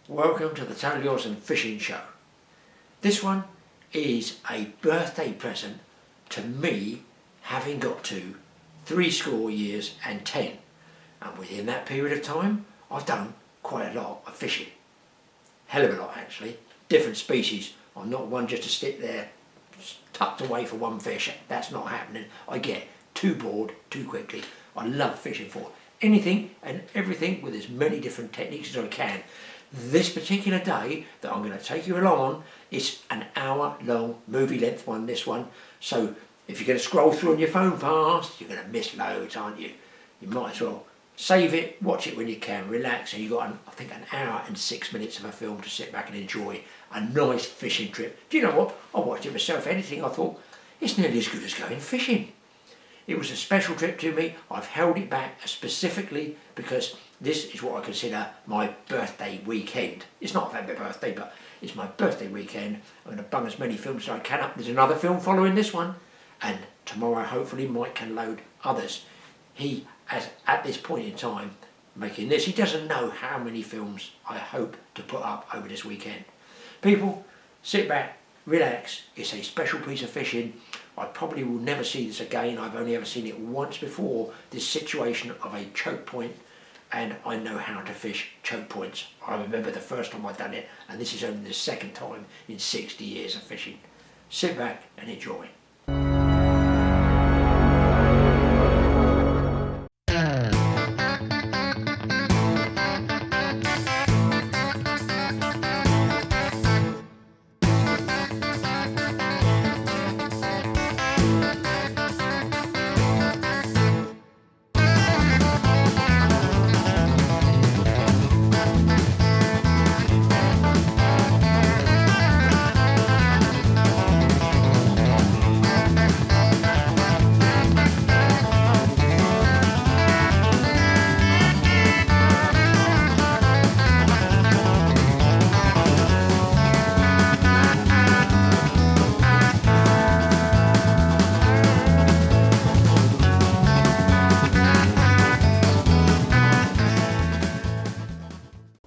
Welcome to the Totally Awesome Fishing Show. This one is a birthday present to me, having got to 70 years and 10. And within that period of time, I've done quite a lot of fishing. Hell of a lot actually. Different species. I'm not one just to sit there tucked away for one fish. That's not happening. I get too bored too quickly. I love fishing for anything and everything with as many different techniques as I can. This particular day that I'm going to take you along on is an hour-long movie length one, this one. So if you're going to scroll through on your phone fast, you're going to miss loads, aren't you? You might as well save it, watch it when you can, relax, and you've got, I think, an hour and 6 minutes of a film to sit back and enjoy a nice fishing trip. Do you know what? I watched it myself, anything, I thought, it's nearly as good as going fishing. It was a special trip to me. I've held it back specifically because this is what I consider my birthday weekend. It's not my birthday, but it's my birthday weekend. I'm going to bung as many films as I can up. There's another film following this one, and tomorrow hopefully Mike can load others. He, at this point in time, making this, he doesn't know how many films I hope to put up over this weekend. People, sit back, relax. It's a special piece of fishing. I probably will never see this again. I've only ever seen it once before, this situation of a choke point, and I know how to fish choke points. I remember the first time I've done it, and this is only the second time in 60 years of fishing. Sit back and enjoy.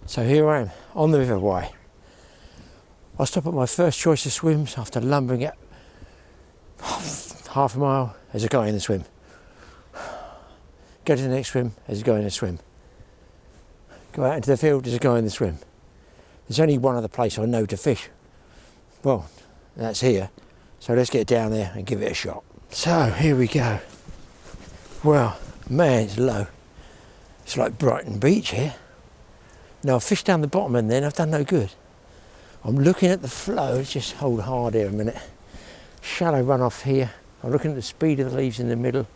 So here I am, on the River Wye. I stop at my first choice of swims after lumbering it half a mile. There's a guy in the swim. Go to the next swim, there's a guy in the swim. Go out into the field, there's a guy in the swim. There's only one other place I know to fish. Well, that's here. So let's get down there and give it a shot. So here we go. Well, man, it's low. It's like Brighton Beach here. Now I've fished down the bottom and then I've done no good. I'm looking at the flow, let's just hold hard here a minute. Shallow runoff here. I'm looking at the speed of the leaves in the middle.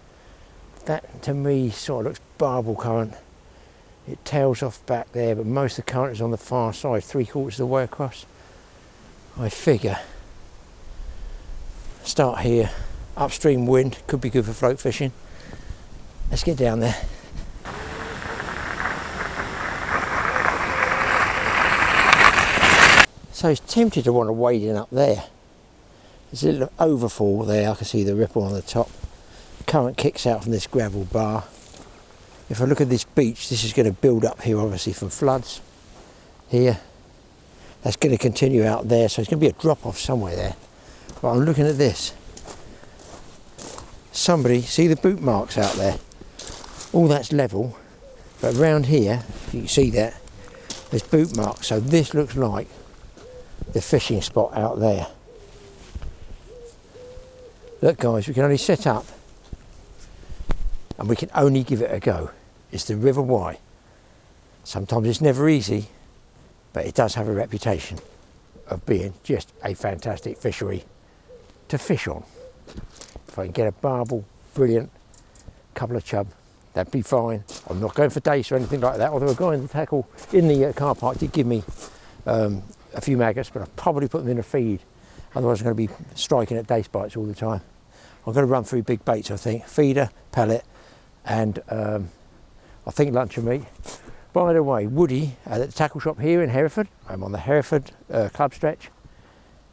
That to me sort of looks barbel current. It tails off back there, but most of the current is on the far side, 3/4 of the way across. I figure start here, upstream wind, could be good for float fishing. Let's get down there. So he's tempted to want to wade in up there. There's a little overfall there, I can see the ripple on the top. Current kicks out from this gravel bar. If I look at this beach, this is going to build up here obviously from floods. Here, that's going to continue out there, so it's going to be a drop off somewhere there. But I'm looking at this. Somebody, see the boot marks out there? All that's level, but around here, you can see that, there's boot marks, so this looks like the fishing spot out there. Look guys, we can only set up and we can only give it a go. It's the River Wye. Sometimes it's never easy, but it does have a reputation of being just a fantastic fishery to fish on. If I can get a barbel, brilliant, couple of chub, that'd be fine. I'm not going for dace or anything like that, although a guy in the tackle in the car park did give me a few maggots, but I've probably put them in a feed. Otherwise I'm going to be striking at dace bites all the time. I'm going to run through big baits, I think. Feeder, pellet, and I think luncheon meat. By the way, Woody at the tackle shop here in Hereford. I'm on the Hereford club stretch.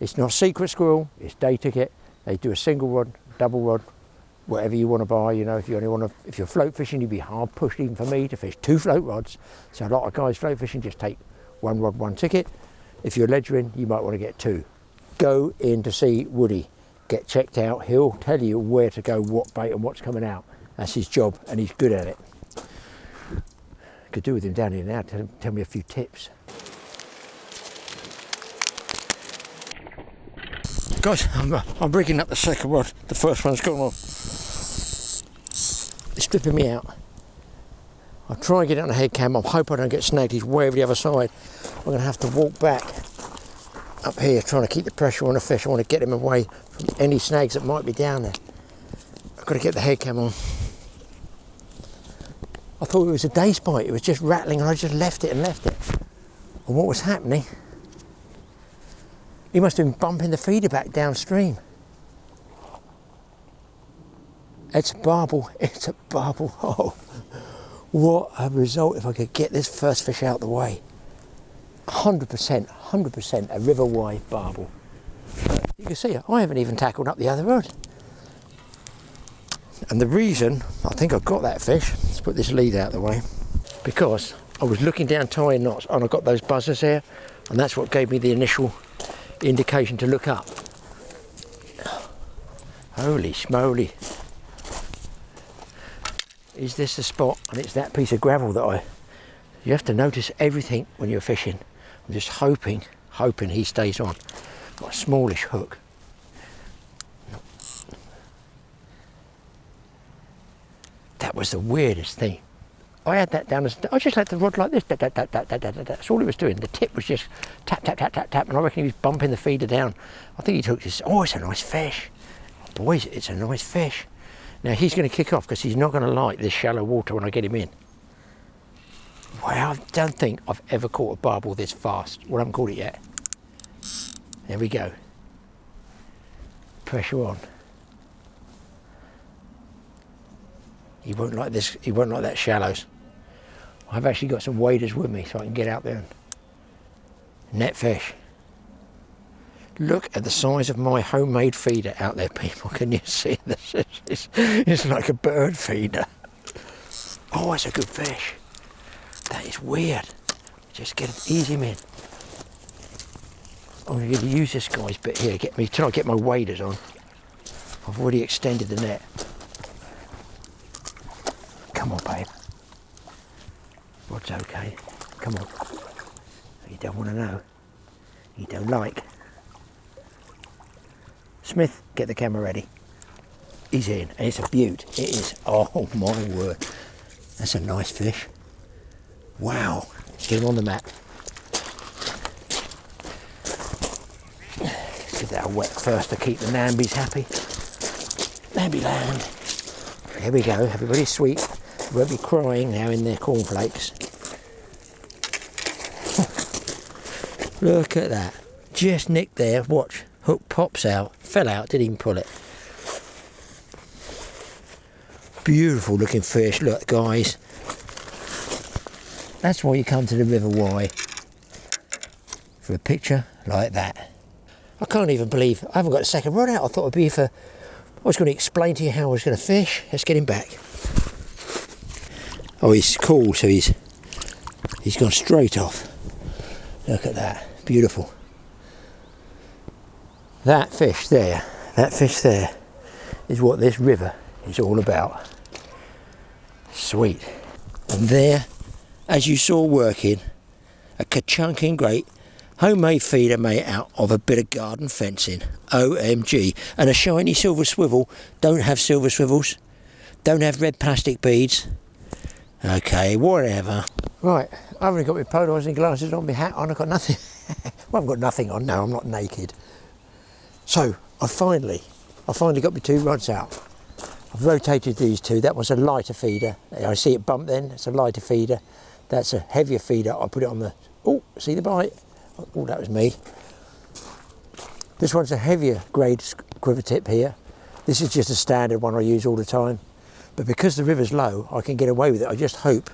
It's not secret squirrel, it's day ticket. They do a single rod, double rod, whatever you want to buy. You know, if you only want to, if you're float fishing, you'd be hard pushed even for me to fish 2 float rods. So a lot of guys float fishing just take one rod, one ticket. If you're ledgering, you might want to get 2. Go in to see Woody, get checked out. He'll tell you where to go, what bait and what's coming out. That's his job and he's good at it. Could do with him down here now, tell me a few tips. Guys, I'm rigging up the second rod. The first one's gone off. It's stripping me out. I'll try and get it on a head cam. I hope I don't get snagged. He's way over the other side. I'm going to have to walk back up here trying to keep the pressure on the fish. I want to get him away from any snags that might be down there. I've got to get the head cam on. I thought it was a day spike. It was just rattling and I just left it. And what was happening? He must have been bumping the feeder back downstream. It's a barbel. It's a barbel. Oh, what a result if I could get this first fish out the way. 100% a river wide barbel. You can see I haven't even tackled up the other rod. And the reason I think I got that fish, let's put this lead out the way, because I was looking down tying knots and I got those buzzers here, and that's what gave me the initial indication to look up. Holy schmoly. Is this the spot? And it's that piece of gravel that you have to notice everything when you're fishing. I'm just hoping he stays on. Got a smallish hook. That was the weirdest thing. I had that down as, I just let the rod like this, that's all it was doing. The tip was just tap, tap, tap, tap, tap, and I reckon he was bumping the feeder down. I think he took this, oh, it's a nice fish. Boys, it's a nice fish. Now he's going to kick off because he's not going to like this shallow water when I get him in. Wow, I don't think I've ever caught a barbel this fast. Well, I haven't caught it yet. There we go. Pressure on. He won't like this, he won't like that shallows. I've actually got some waders with me so I can get out there and net fish. Look at the size of my homemade feeder out there, people. Can you see this? It's like a bird feeder. Oh, it's a good fish. That is weird. Just ease him in. I'm going to use this guy's bit here, till I get my waders on. I've already extended the net. Come on, babe. Rod's okay. Come on. You don't want to know. You don't like. Smith, get the camera ready. He's in, and it's a beaut. It is. Oh my word. That's a nice fish. Wow. Let's get him on the mat. Give that a wet first to keep the nambies happy. Namby land. Here we go. Everybody's sweet. They won't be crying now in their cornflakes. Look at that. Just nicked there. Watch. Hook pops out. Fell out. Didn't even pull it. Beautiful looking fish. Look, guys. That's why you come to the River Wye. For a picture like that. I can't even believe I haven't got a second rod out. I thought it'd be I was going to explain to you how I was going to fish. Let's get him back. Oh, he's cool, so he's gone straight off. Look at that. Beautiful. That fish there is what this river is all about. Sweet. And there, as you saw working, a ka-chunking great homemade feeder made out of a bit of garden fencing. OMG. And a shiny silver swivel. Don't have silver swivels. Don't have red plastic beads. Okay, whatever. Right, I've only got my polarising glasses on, my hat on, I've got nothing. Well, I've got nothing on, no, I'm not naked. So, I finally got my 2 rods out. I've rotated these 2. That was a lighter feeder. I see it bump then, it's a lighter feeder. That's a heavier feeder. I put it on the, oh, see the bite? Oh, that was me. This one's a heavier grade quiver tip here. This is just a standard one I use all the time. But because the river's low, I can get away with it. I just hope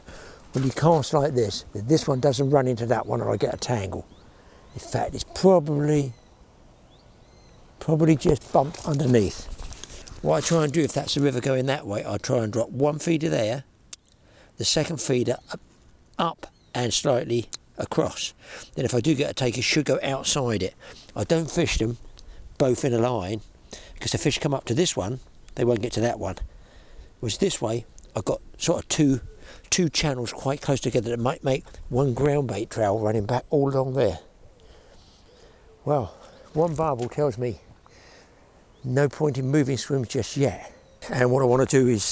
when you cast like this, that this one doesn't run into that one or I get a tangle. In fact, it's probably just bumped underneath. What I try and do, if that's the river going that way, I try and drop one feeder there, the second feeder up and slightly across. Then if I do get a take, it should go outside it. I don't fish them both in a line, because the fish come up to this one, they won't get to that one. Whereas this way, I've got sort of two channels quite close together that might make one ground bait trail running back all along there. Well, one barbel tells me no point in moving swims just yet. And what I want to do is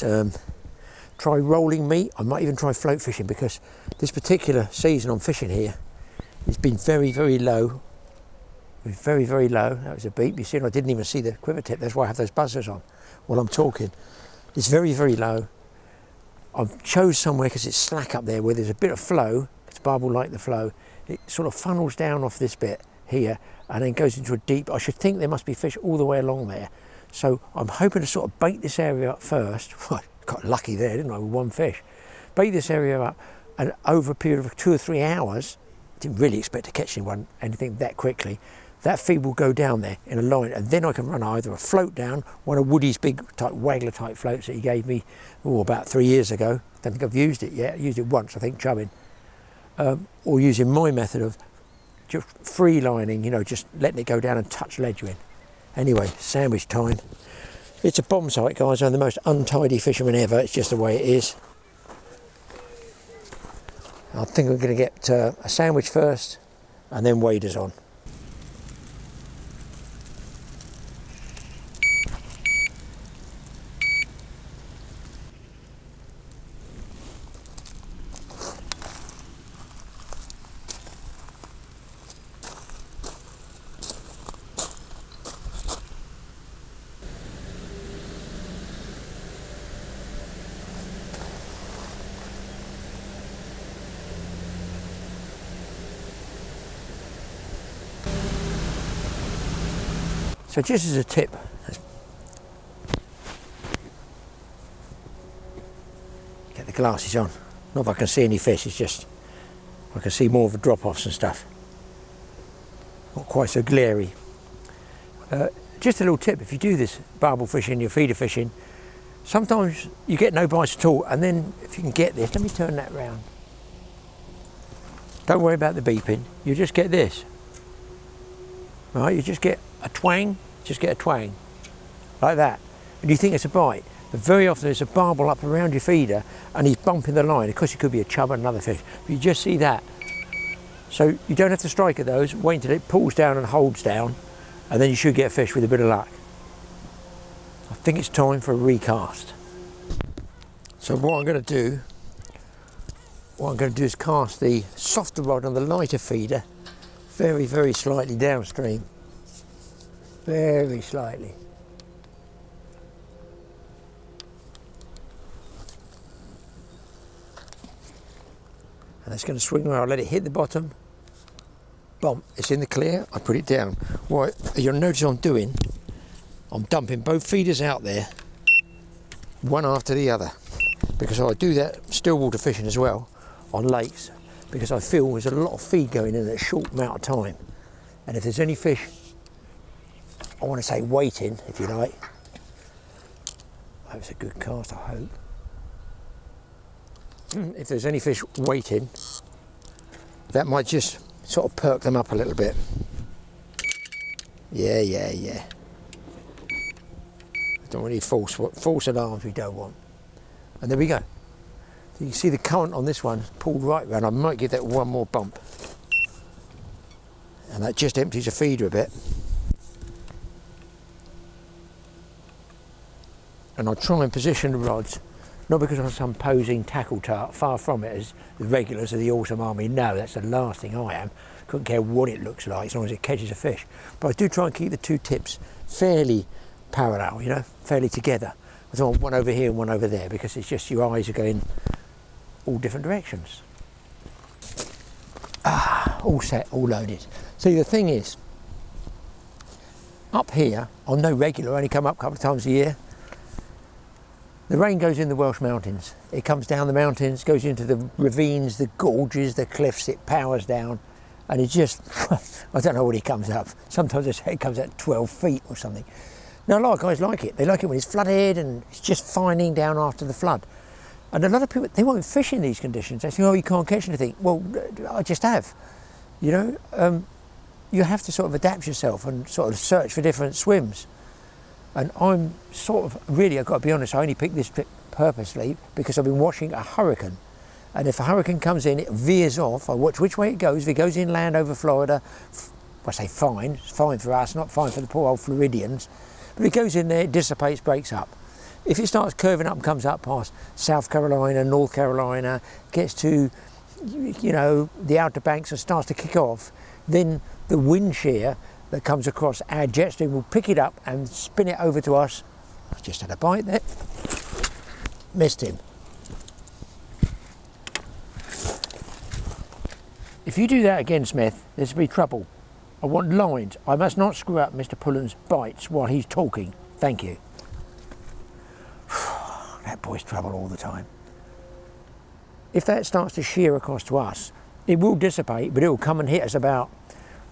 try rolling meat. I might even try float fishing, because this particular season I'm fishing here, it's been very, very low. Very, very low. That was a beep. You see, I didn't even see the quiver tip. That's why I have those buzzers on while I'm talking. It's very, very low. I chose somewhere because it's slack up there where there's a bit of flow. It's barbel like the flow. It sort of funnels down off this bit here and then goes into a deep. I should think there must be fish all the way along there. So I'm hoping to sort of bait this area up first. Well, I got lucky there, didn't I, with one fish. Bait this area up, and over a period of 2 or 3 hours, didn't really expect to catch anything that quickly. That feed will go down there in a line, and then I can run either a float down, one of Woody's big type waggler type floats that he gave me about 3 years ago. Don't think I've used it yet. I used it once, I think, chubbing. Or using my method of just free lining, you know, just letting it go down and touch ledge in. Anyway, sandwich time. It's a bomb site, guys. I'm the most untidy fisherman ever. It's just the way it is. I think I'm going to get a sandwich first and then waders on. So just as a tip, get the glasses on. Not that I can see any fish, it's just I can see more of the drop-offs and stuff. Not quite so glary. Just a little tip, if you do this barbel fishing, your feeder fishing, sometimes you get no bites at all, and then if you can get this, let me turn that round. Don't worry about the beeping, you just get this. Right, you just get a twang, like that. And you think it's a bite, but very often there's a barbel up around your feeder and he's bumping the line. Of course it could be a chub and another fish, but you just see that. So you don't have to strike at those, wait until it pulls down and holds down, and then you should get a fish with a bit of luck. I think it's time for a recast. So what I'm going to do is cast the softer rod on the lighter feeder very, very slightly downstream. Very slightly. And it's going to swing around. I'll let it hit the bottom. Boom, it's in the clear. I put it down. What you'll notice I'm doing, I'm dumping both feeders out there, one after the other. Because I do that still water fishing as well, on lakes, because I feel there's a lot of feed going in a short amount of time. And if there's any fish, I want to say waiting, if you like. That was a good cast, I hope. If there's any fish waiting, that might just sort of perk them up a little bit. Yeah. I don't want any false alarms we don't want. And there we go. So you can see the current on this one pulled right round. I might give that one more bump. And that just empties the feeder a bit. And I'll try and position the rods, not because I'm some posing tackle tart, far from it, as the regulars of the autumn army know, that's the last thing I am. Couldn't care what it looks like as long as it catches a fish. But I do try and keep the two tips fairly parallel, you know, fairly together. I don't want one over here and one over there, because it's just your eyes are going all different directions. All set, all loaded. See, the thing is, up here, I'm no regular, I only come up a couple of times a year. The rain goes in the Welsh mountains. It comes down the mountains, goes into the ravines, the gorges, the cliffs, it powers down, and it just, I don't know what it comes up. Sometimes they say it comes at 12 feet or something. Now a lot of guys like it. They like it when it's flooded and it's just fining down after the flood. And a lot of people, they won't fish in these conditions. They say, oh, you can't catch anything. Well, I just have, you know. You have to sort of adapt yourself and sort of search for different swims. And I'm sort of, really, I've got to be honest, I only picked this trip purposely because I've been watching a hurricane. And if a hurricane comes in, it veers off. I watch which way it goes. If it goes inland over Florida, I say fine. It's fine for us, not fine for the poor old Floridians. But it goes in there, it dissipates, breaks up. If it starts curving up and comes up past South Carolina, North Carolina, gets to, you know, the Outer Banks and starts to kick off, then the wind shear that comes across our jet stream will pick it up and spin it over to us. I just had a bite there. Missed him. If you do that again, Smith, there's to be trouble. I want lines. I must not screw up Mr. Pullen's bites while he's talking. Thank you. That boy's trouble all the time. If that starts to shear across to us, it will dissipate, but it will come and hit us about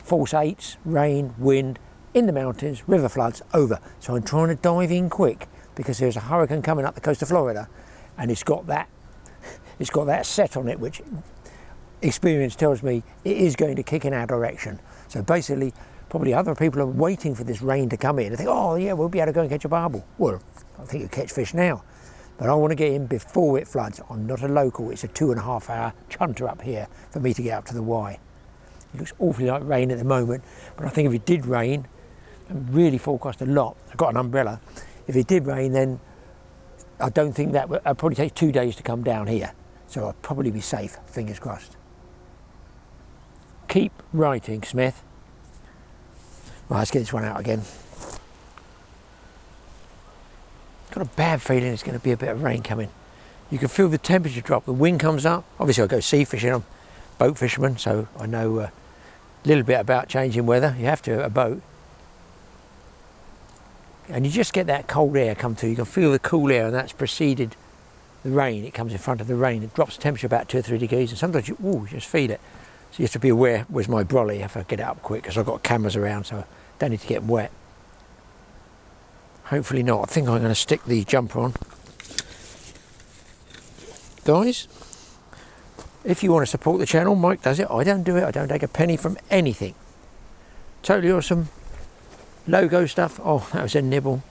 force 8s, rain, wind, in the mountains, river floods, over. So I'm trying to dive in quick because there's a hurricane coming up the coast of Florida, and it's got that set on it, which experience tells me it is going to kick in our direction. So basically, probably other people are waiting for this rain to come in and think, oh yeah, we'll be able to go and catch a barbel. Well, I think you'll catch fish now, but I want to get in before it floods. I'm not a local. It's a 2.5 hour chunter up here for me to get up to the Y. It looks awfully like rain at the moment, but I think if it did rain, and really forecast a lot, I've got an umbrella, if it did rain, then I don't think that would, it'll probably take 2 days to come down here. So I'll probably be safe, fingers crossed. Keep writing, Smith. Right, let's get this one out again. Got a bad feeling it's going to be a bit of rain coming. You can feel the temperature drop, the wind comes up. Obviously I go sea fishing, I'm a boat fisherman, so I know a little bit about changing weather. You have to a boat. And you just get that cold air come through. You can feel the cool air, and that's preceded the rain. It comes in front of the rain. It drops the temperature about 2 or 3 degrees, and sometimes you just feel it. So you have to be aware, where's my brolly, if I get it up quick, because I've got cameras around, so I don't need to get them wet. Hopefully not. I think I'm going to stick the jumper on. Guys, if you want to support the channel, Mike does it. I don't do it. I don't take a penny from anything. Totally awesome. Logo stuff. Oh, that was a nibble.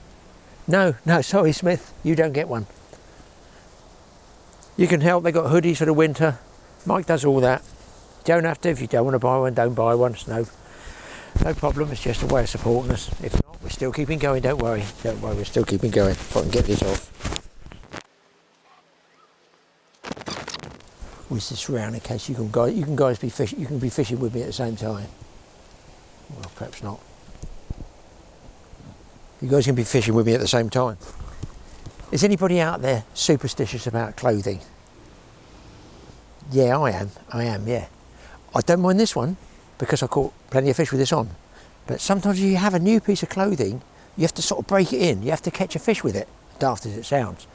No, sorry, Smith. You don't get one. You can help. They got hoodies for the winter. Mike does all that. Don't have to. If you don't want to buy one, don't buy one. It's no problem. It's just a way of supporting us. If not, we're still keeping going. Don't worry. Don't worry. We're still keeping going. If I can get this off. With this round in case you can guys be fishing. You can be fishing with me at the same time. Well, perhaps not. You guys can be fishing with me at the same time. Is anybody out there superstitious about clothing? Yeah, I am, yeah. I don't mind this one because I caught plenty of fish with this on. But sometimes you have a new piece of clothing, you have to sort of break it in. You have to catch a fish with it, daft as it sounds.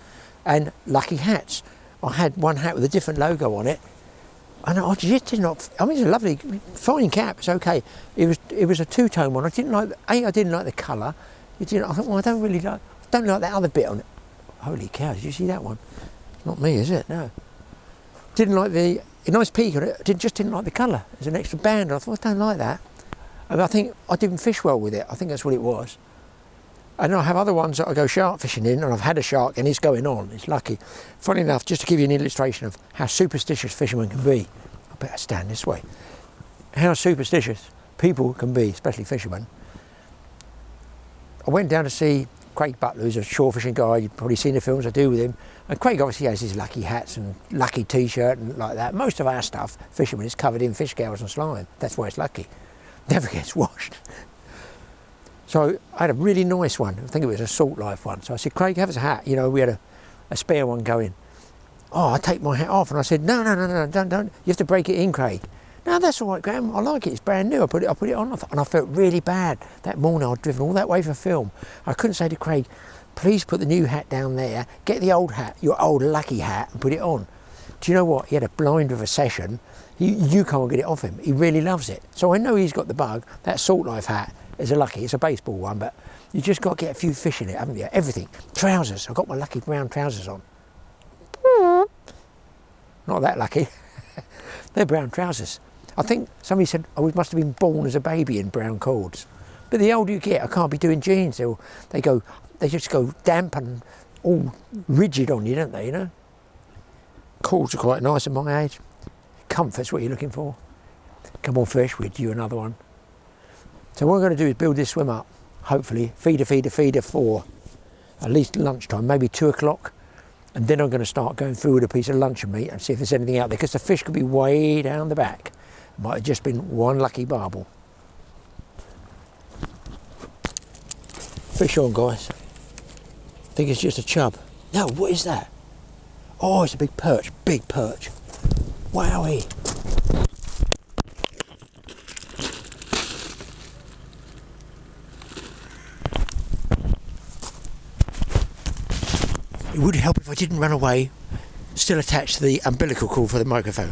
And lucky hats. I had one hat with a different logo on it, and I just did not. I mean, it's a lovely, fine cap. It's okay. It was a two-tone one. I didn't like. I didn't like the colour. I thought, well, I don't like that other bit on it. Holy cow! Did you see that one? Not me, is it? No. Didn't like a nice peak on it. Just didn't like the colour. There's an extra band. I thought, I don't like that. And I think I didn't fish well with it. I think that's what it was. And I have other ones that I go shark fishing in, and I've had a shark and it's going on. It's lucky. Funny enough, just to give you an illustration of how superstitious fishermen can be. I better stand this way. How superstitious people can be, especially fishermen. I went down to see Craig Butler, who's a shore fishing guy. You've probably seen the films I do with him. And Craig obviously has his lucky hats and lucky t-shirt and like that. Most of our stuff, fishermen, is covered in fish scales and slime. That's why it's lucky. Never gets washed. So I had a really nice one. I think it was a Salt Life one. So I said, Craig, have us a hat. You know, we had a spare one going. Oh, I take my hat off. And I said, no, don't. You have to break it in, Craig. No, that's all right, Graeme. I like it. It's brand new. I put it on, and I felt really bad that morning. I'd driven all that way for film. I couldn't say to Craig, please put the new hat down there. Get the old hat, your old lucky hat, and put it on. Do you know what? He had a blind of a session. You can't get it off him. He really loves it. So I know he's got the bug. That Salt Life hat is a lucky. It's a baseball one, but you just got to get a few fish in it, haven't you? Everything. Trousers. I've got my lucky brown trousers on. not that lucky. They're brown trousers. I think somebody said I must have been born as a baby in brown cords. But the older you get, I can't be doing jeans. They just go damp and all rigid on you, don't they, you know? Cords are quite nice at my age. Comfort's what you're looking for. Come on, fish, we'll do another one. So what I'm going to do is build this swim up. Hopefully, feeder for at least lunchtime, maybe 2 o'clock. And then I'm going to start going through with a piece of luncheon meat and see if there's anything out there, because the fish could be way down the back. Might have just been one lucky barbel. Fish on, guys. I think it's just a chub. No, what is that? Oh, it's a big perch. Big perch. Wowee. It would help if I didn't run away, still attached to the umbilical cord for the microphone.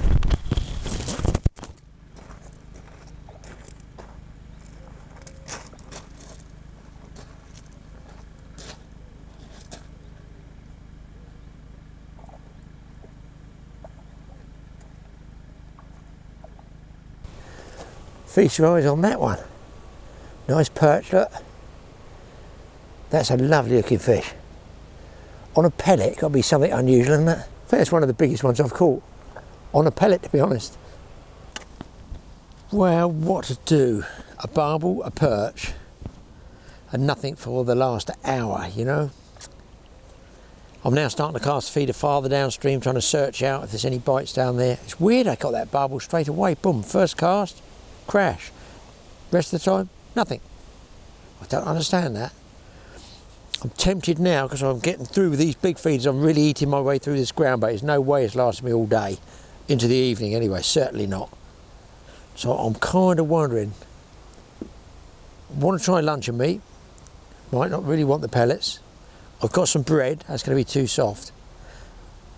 Feast your eyes on that one. Nice perch, look. That's a lovely looking fish. On a pellet, it's got to be something unusual, isn't it? I think it's one of the biggest ones I've caught. On a pellet, to be honest. Well, what to do? A barbel, a perch, and nothing for the last hour, you know? I'm now starting to cast feeder farther downstream, trying to search out if there's any bites down there. It's weird, I got that barbel straight away. Boom, first cast, crash. Rest of the time, nothing. I don't understand that. I'm tempted now, because I'm getting through with these big feeders. I'm really eating my way through this ground bait. There's no way it's lasting me all day. Into the evening anyway, certainly not. So I'm kind of wondering. I want to try luncheon meat. Might not really want the pellets. I've got some bread. That's going to be too soft.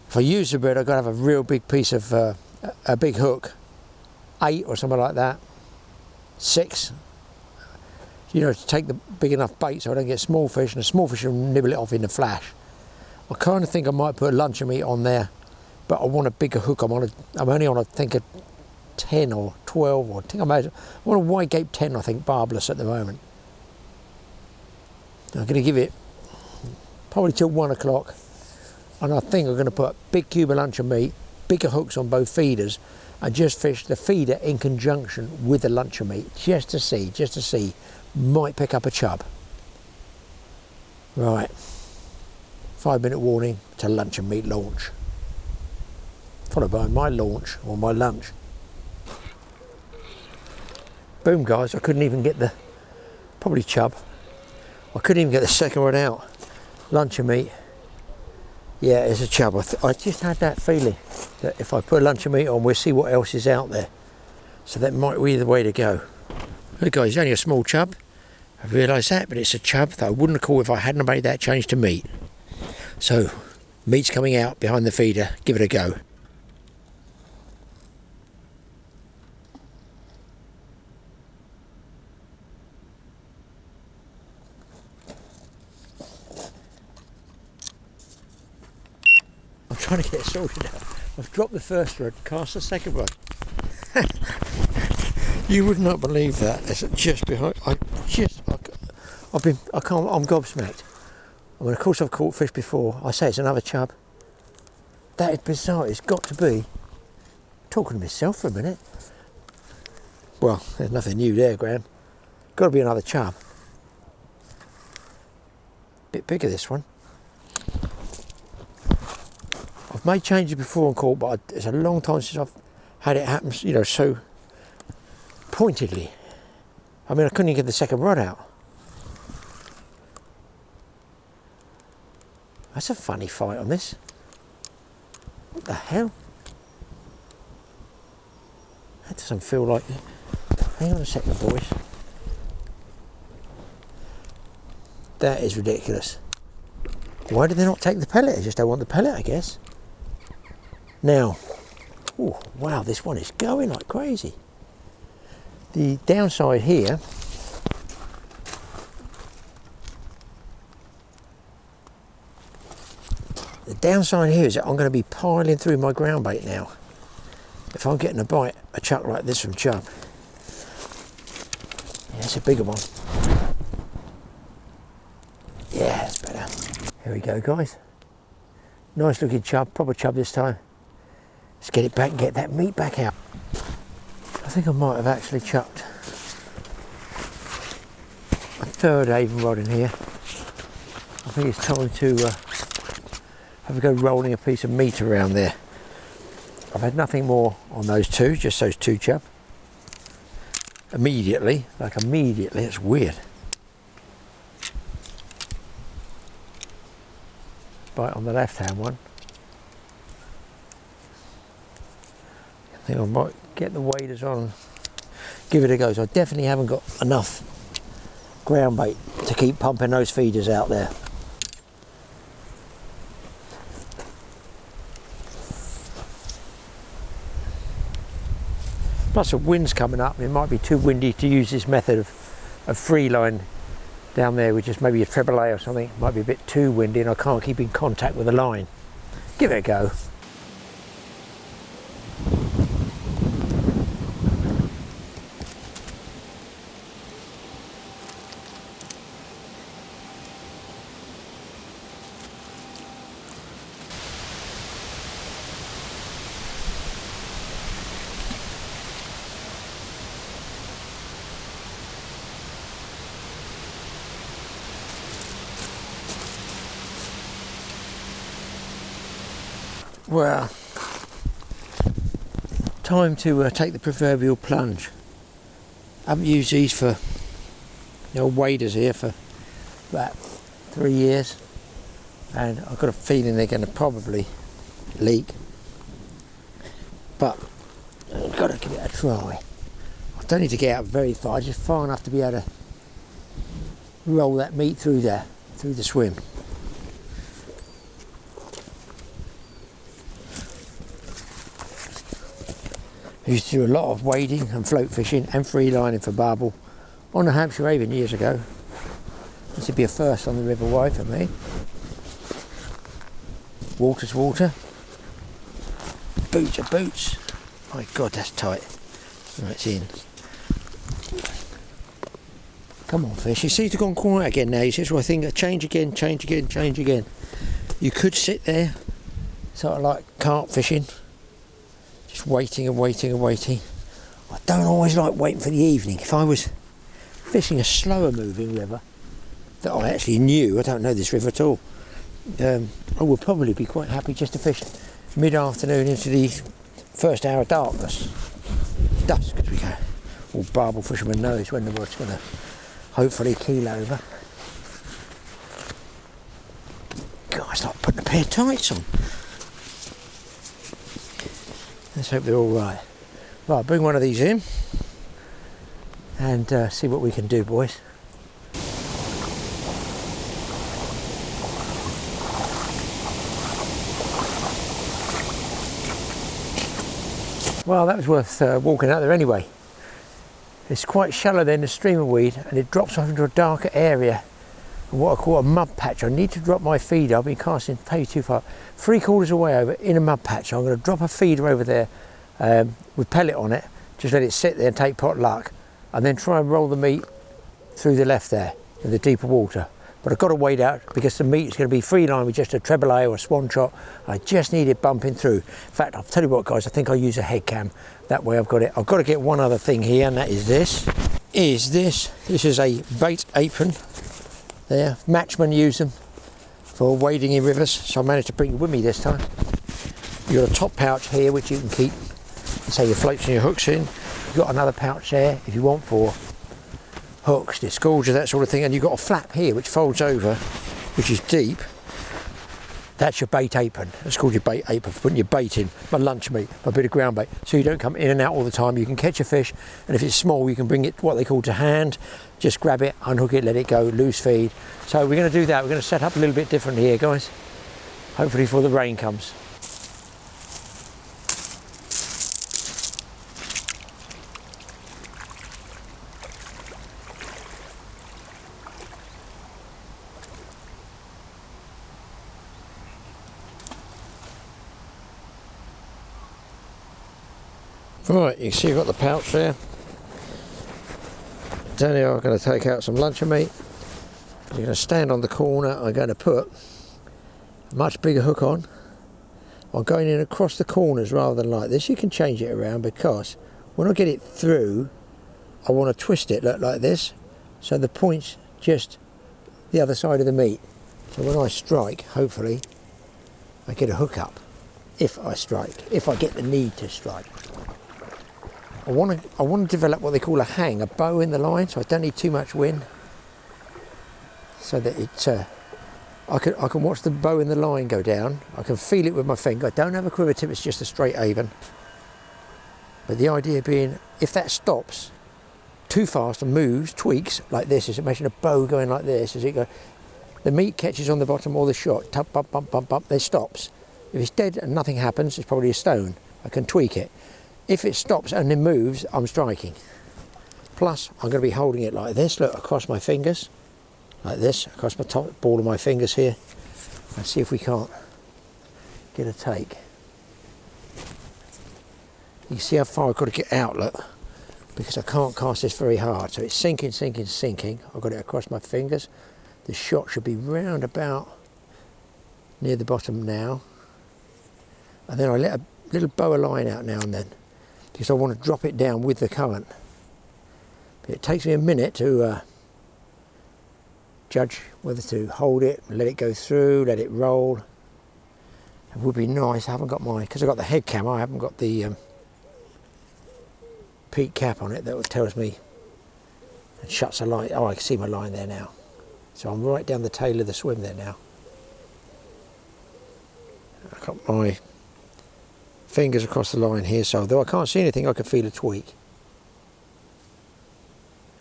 If I use the bread, I've got to have a real big piece of, a big hook. 8 or something like that. 6. You know, to take the big enough bait so I don't get small fish, and the small fish will nibble it off in a flash. I kind of think I might put a luncheon meat on there, but I want a bigger hook. I'm only on, I think, a 10 or 12, or I want a wide gape 10, I think, barbless at the moment. I'm going to give it probably till 1 o'clock, and I think I'm going to put a big cube of luncheon meat, bigger hooks on both feeders, and just fish the feeder in conjunction with the luncheon meat, just to see. Might pick up a chub. Right, 5-minute warning to luncheon meat launch, followed by my launch or my lunch. Boom, guys, I couldn't even get the, probably chub, I couldn't even get the second one out. Luncheon meat, yeah, it's a chub. I just had that feeling that if I put luncheon meat on, we'll see what else is out there. So that might be the way to go. Look, guys, it's only a small chub. I realise that, but it's a chub that I wouldn't have caught if I hadn't made that change to meat. So, meat's coming out behind the feeder. Give it a go. I'm trying to get it sorted out. I've dropped the first rod, cast the second one. You would not believe that. It's just behind. I'm gobsmacked. I mean, of course I've caught fish before. I say it's another chub. That is bizarre. It's got to be. Talking to myself for a minute. Well, there's nothing new there, Graeme. Got to be another chub. Bit bigger, this one. I've made changes before and caught, but it's a long time since I've had it happen, you know, so pointedly. I mean, I couldn't even get the second rod out. That's a funny fight on this. What the hell? That doesn't feel like it. Hang on a second, boys. That is ridiculous. Why did they not take the pellet? They just don't want the pellet, I guess. Now, oh wow, this one is going like crazy. The downside here, downside here is that I'm going to be piling through my ground bait now. If I'm getting a chuck like this from chub. Yeah, it's a bigger one. Yeah, it's better. Here we go, guys. Nice looking chub, proper chub this time. Let's get it back and get that meat back out. I think I might have actually chucked a third Avon rod in here. I think it's time to have a go rolling a piece of meat around there. I've had nothing more on those two, just those two chub. Immediately, it's weird. Bite on the left hand one. I think I might get the waders on, give it a go. So I definitely haven't got enough ground bait to keep pumping those feeders out there. Plus the wind's coming up, it might be too windy to use this method of free line down there, which is maybe a treble A or something. It might be a bit too windy and I can't keep in contact with the line. Give it a go. Well, time to take the proverbial plunge. I haven't used these for, waders here for about 3 years, and I've got a feeling they're going to probably leak, but I've got to give it a try. I don't need to get out very far, just far enough to be able to roll that meat through there, through the swim. I used to do a lot of wading and float fishing and free lining for barbel on the Hampshire Avon years ago. This would be a first on the River Wye for me. Water's water. Boots are boots. My God, that's tight. Right, it's in. Come on, fish. You seem to have gone quiet again now. You see, so I think change again, change again, change again. You could sit there, sort of like carp fishing. Just waiting and waiting and waiting. I don't always like waiting for the evening. If I was fishing a slower moving river that I actually knew, I don't know this river at all, I would probably be quite happy just to fish mid-afternoon into the first hour of darkness. Dusk as we go. All barbel fisherman knows when the rod's going to hopefully keel over. God, it's like putting a pair of tights on. Let's hope they're all right. Right, bring one of these in and see what we can do, boys. Well, that was worth walking out there anyway. It's quite shallow there in the streamer weed, and it drops off into a darker area, what I call a mud patch. I need to drop my feeder. I've been casting way too far. 3/4 away over in a mud patch. I'm going to drop a feeder over there with pellet on it, just let it sit there and take pot luck, and then try and roll the meat through the left there in the deeper water. But I've got to wade out because the meat is going to be free line with just a treble A or a swan shot. I just need it bumping through. In fact, I'll tell you what, guys, I think I'll use a head cam. That way I've got it. I've got to get one other thing here, and that is this. This is a bait apron. There, matchmen use them for wading in rivers, so I managed to bring it with me this time. You've got a top pouch here which you can keep, say, your floats and your hooks in. You've got another pouch there if you want for hooks, disgorgers, that sort of thing, and you've got a flap here which folds over, which is deep. That's your bait apron. It's called your bait apron for putting your bait in, my lunch meat, my bit of ground bait, so you don't come in and out all the time. You can catch a fish, and if it's small you can bring it what they call to hand, just grab it, unhook it, let it go, loose feed. So we're going to do that. We're going to set up a little bit different here, guys, hopefully before the rain comes. Right, you can see I've got the pouch there. Down here I'm going to take out some luncheon meat. I'm going to stand on the corner. I'm going to put a much bigger hook on. I'm going in across the corners rather than like this. You can change it around because when I get it through, I want to twist it like this, so the point's just the other side of the meat. So when I strike, hopefully, I get a hook up. If I strike, if I get the need to strike. I want to develop what they call a hang, a bow in the line, so I don't need too much wind, so that it I can watch the bow in the line go down. I can feel it with my finger. I don't have a quiver tip, it's just a straight haven. But the idea being, if that stops too fast and moves, tweaks like this, is imagine a bow going like this as it goes. The meat catches on the bottom or the shot, bump, bump, bump, bump, then it stops. If it's dead and nothing happens, it's probably a stone. I can tweak it. If it stops and then moves, I'm striking. Plus, I'm going to be holding it like this, look, across my fingers, like this, across my top ball of my fingers here. Let's see if we can't get a take. You see how far I've got to get out, look, because I can't cast this very hard. So it's sinking, sinking, sinking. I've got it across my fingers. The shot should be round about near the bottom now. And then I let a little bow of line out now and then, because I want to drop it down with the current. But it takes me a minute to judge whether to hold it, let it go through, let it roll. It would be nice. I haven't got my, because I've got the head cam, I haven't got the peak cap on it that tells me and shuts the line. Oh, I can see my line there now. So I'm right down the tail of the swim there now. I've got my fingers across the line here, so though I can't see anything, I can feel a tweak.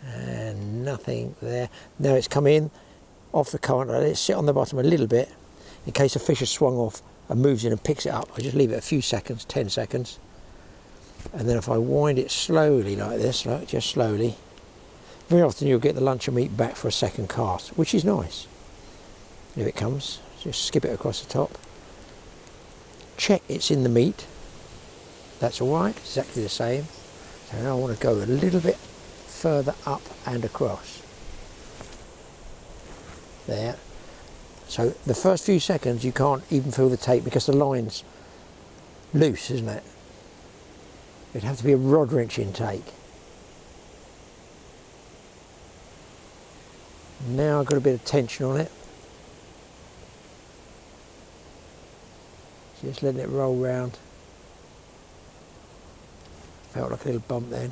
And nothing there. Now it's come in off the current. I let it sit on the bottom a little bit in case a fish has swung off and moves in and picks it up. I just leave it a few seconds, 10 seconds. And then if I wind it slowly like this, like just slowly, very often you'll get the luncheon meat back for a second cast, which is nice. Here it comes, just skip it across the top. Check it's in the meat. That's all right, exactly the same. So now I want to go a little bit further up and across. There. So the first few seconds you can't even feel the tape because the line's loose, isn't it? It'd have to be a rod wrench intake. Now I've got a bit of tension on it. Just letting it roll round. Felt like a little bump then.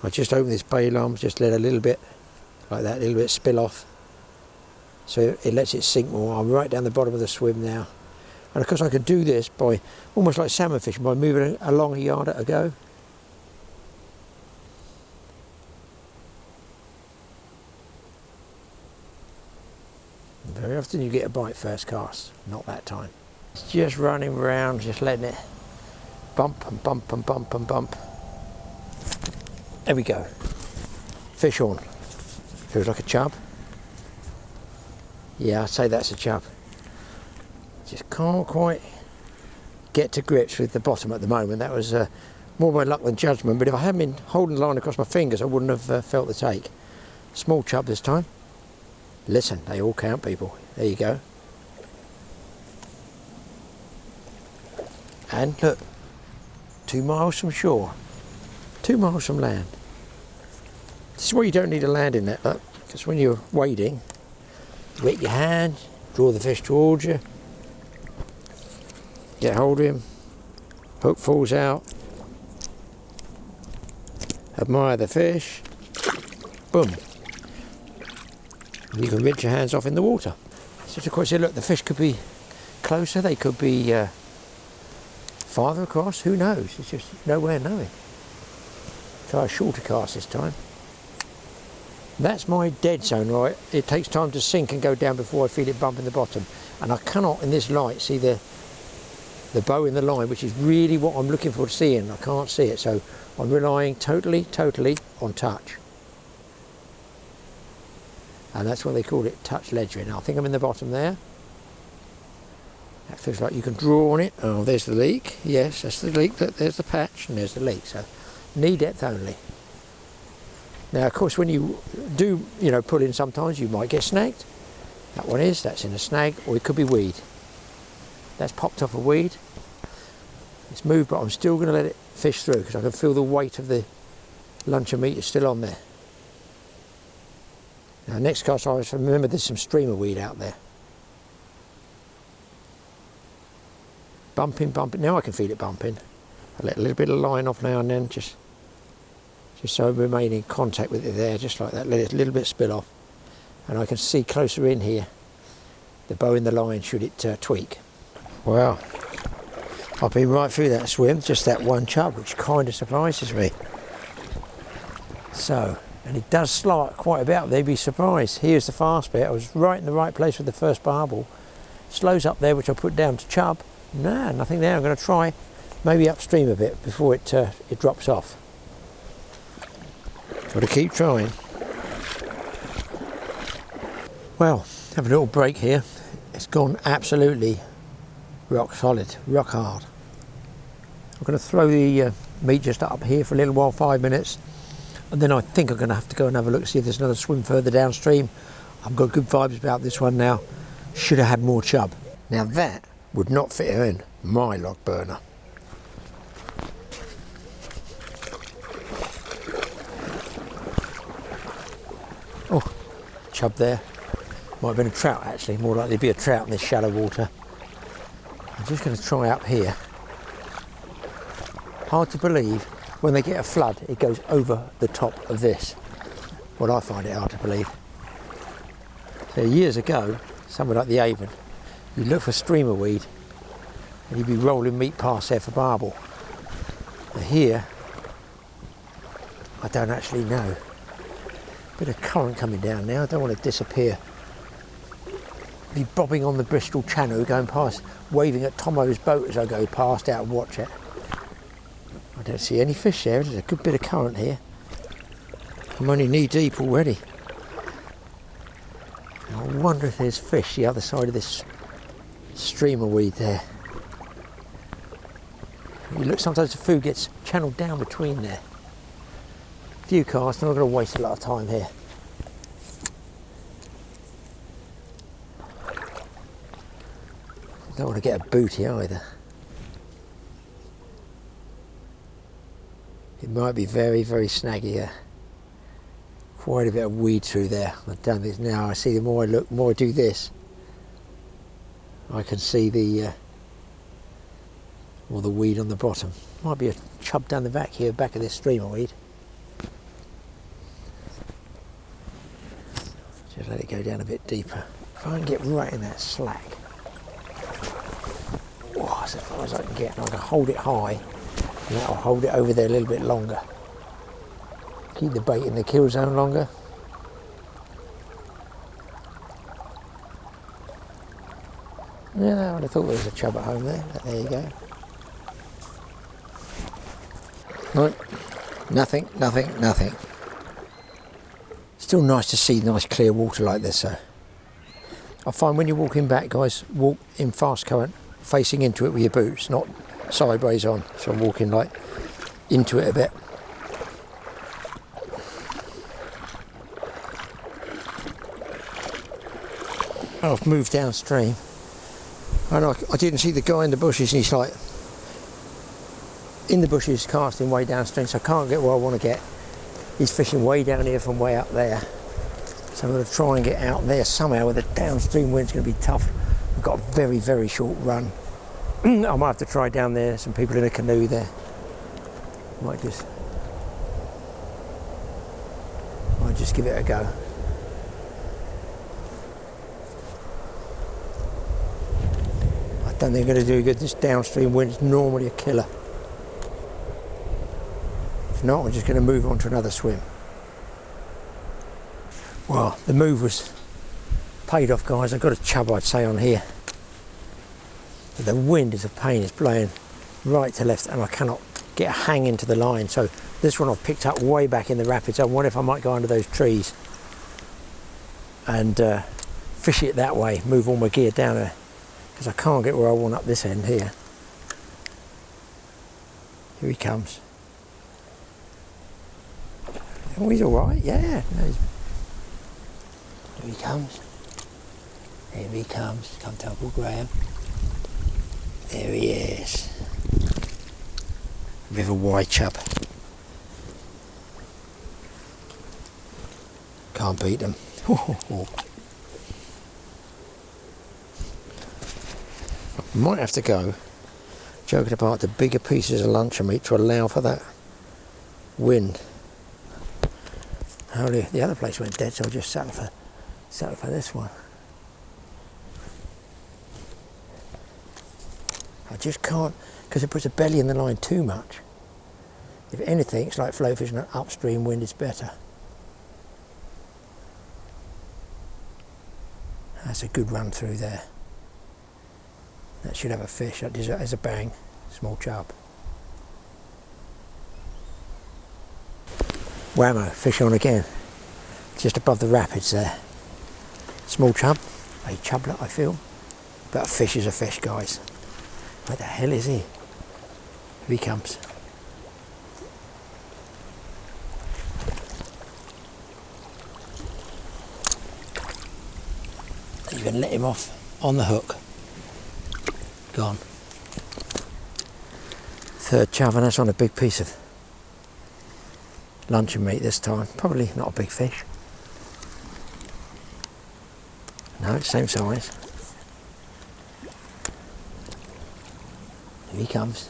I just opened this bail arm, just let a little bit, like that, a little bit spill off. So it lets it sink more. I'm right down the bottom of the swim now. And of course I could do this by, almost like salmon fishing, by moving along a yard at a go. Very often you get a bite first cast, not that time. It's just running around, just letting it bump and bump and bump and bump. There we go. Fish on. Feels like a chub. Yeah, I'd say that's a chub. Just can't quite get to grips with the bottom at the moment. That was more by luck than judgment, but if I hadn't been holding the line across my fingers, I wouldn't have felt the take. Small chub this time. Listen, they all count, people. There you go. And look, 2 miles from shore, 2 miles from land. This is where you don't need a landing net, look, because when you're wading, you wet your hand, draw the fish towards you, get hold of him, hook falls out, admire the fish, boom. You can rinse your hands off in the water. So of course, look, the fish could be closer, they could be farther across, who knows? It's just no way of knowing. Try a shorter cast this time. That's my dead zone, right? It takes time to sink and go down before I feel it bumping the bottom. And I cannot, in this light, see the bow in the line, which is really what I'm looking for to see, and I can't see it. So I'm relying totally on touch. And that's what they call it, touch ledgering. I think I'm in the bottom there. That feels like you can draw on it. Oh, there's the leak. Yes, that's the leak. There's the patch and there's the leak. So knee depth only. Now, of course, when you do, pull in sometimes, you might get snagged. That's in a snag, or it could be weed. That's popped off a weed. It's moved, but I'm still going to let it fish through because I can feel the weight of the luncher meat is still on there. Now, next cast, I remember there's some streamer weed out there. Bumping. Now I can feel it bumping. I let a little bit of line off now and then, just so I remain in contact with it there, just like that. Let it a little bit spill off, and I can see closer in here the bow in the line should it tweak. Well, I've been right through that swim, just that one chub, which kind of surprises me. So, and it does slow up quite a bit. They'd be surprised. Here's the fast bit. I was right in the right place with the first barbel. Slows up there, which I put down to chub. No, nothing there. I'm going to try maybe upstream a bit before it drops off. Got to keep trying. Well, have a little break here. It's gone absolutely rock solid, rock hard. I'm going to throw the meat just up here for a little while, 5 minutes, and then I think I'm going to have to go and have a look, see if there's another swim further downstream. I've got good vibes about this one now. Should have had more chub. Now that would not fit in my log burner. Oh, chub there. Might have been a trout actually, more likely to be a trout in this shallow water. I'm just going to try up here. Hard to believe when they get a flood it goes over the top of this. Well, I find it hard to believe. So years ago, somewhere like the Avon, you'd look for streamer weed and you'd be rolling meat past there for barbel. But here, I don't actually know. Bit of current coming down now, I don't want to disappear. Be bobbing on the Bristol Channel, going past, waving at Tomo's boat as I go past out and watch it. I don't see any fish there. There's a good bit of current here. I'm only knee deep already. I wonder if there's fish the other side of this streamer weed there. You look, sometimes the food gets channeled down between there. A few casts, I'm not going to waste a lot of time here. Don't want to get a booty either. It might be very, very snaggy here. Quite a bit of weed through there. I've done this now. I see the more I look, the more I do this, I can see the all the weed on the bottom. Might be a chub down the back here, back of this streamer weed. Just let it go down a bit deeper. If I can get right in that slack. Oh, as far as I can get, and I can hold it high, and that'll hold it over there a little bit longer. Keep the bait in the kill zone longer. Yeah, I would have thought there was a chub at home there, but there you go. Right, nothing. Still nice to see nice clear water like this though. I find when you're walking back, guys, walk in fast current, facing into it with your boots, not sideways on. So I'm walking like into it a bit. I've moved downstream and I didn't see the guy in the bushes, and he's like in the bushes casting way downstream, so I can't get where I want to get. He's fishing way down here from way up there, so I'm going to try and get out there somehow. With the downstream wind's going to be tough. I've got a very, very short run. I might have to try down there, some people in a canoe there. Might just give it a go. I don't think I'm going to do good. This downstream wind's normally a killer. If not, I'm just going to move on to another swim. Well, the move was paid off, guys. I've got a chub, I'd say, on here. But the wind is a pain. It's blowing right to left and I cannot get a hang into the line. So this one I've picked up way back in the rapids. I wonder if I might go under those trees and fish it that way, move all my gear down there. because I can't get where I want up this end here. Here he comes. Oh, he's alright, yeah. No, here he comes. Here he comes. Come to Uncle Graeme. There he is. River wide chub. Can't beat them. Might have to go, joking apart, the bigger pieces of luncheon meat to allow for that wind. Only the other place went dead, so I just settled for this one. I just can't, because it puts a belly in the line too much. If anything, it's like flow fishing, an upstream wind is better. That's a good run through there. That should have a fish. That is a bang, small chub. Whammo, fish on again. Just above the rapids there. Small chub, a chublet I feel. But a fish is a fish, guys. Where the hell is he? Here he comes. Even let him off on the hook. Gone. Third chub, and that's on a big piece of luncheon meat this time. Probably not a big fish. No, it's same size. Here he comes.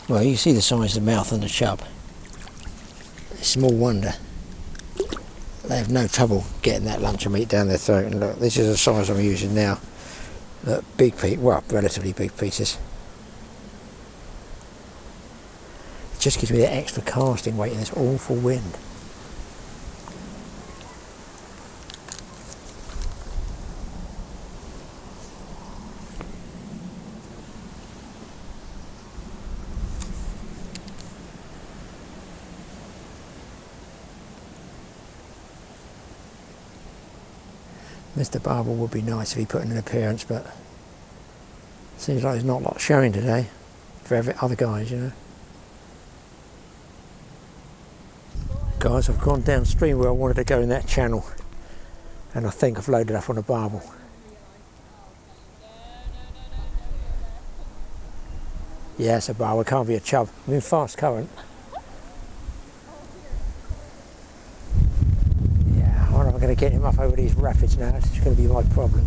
Well, you see the size of the mouth and the chub. It's small wonder they have no trouble getting that luncheon meat down their throat. And look, this is the size I'm using now. Look, big piece, well, relatively big pieces. It just gives me that extra casting weight in this awful wind. Mr. Barbel would be nice if he put in an appearance, but seems like there's not a lot showing today for other guys, you know. Guys, I've gone downstream where I wanted to go in that channel, and I think I've loaded up on a barbel. Yeah, it's a barbel, it can't be a chub. I'm in fast current. I'm going to get him up over these rapids now. It's going to be my problem.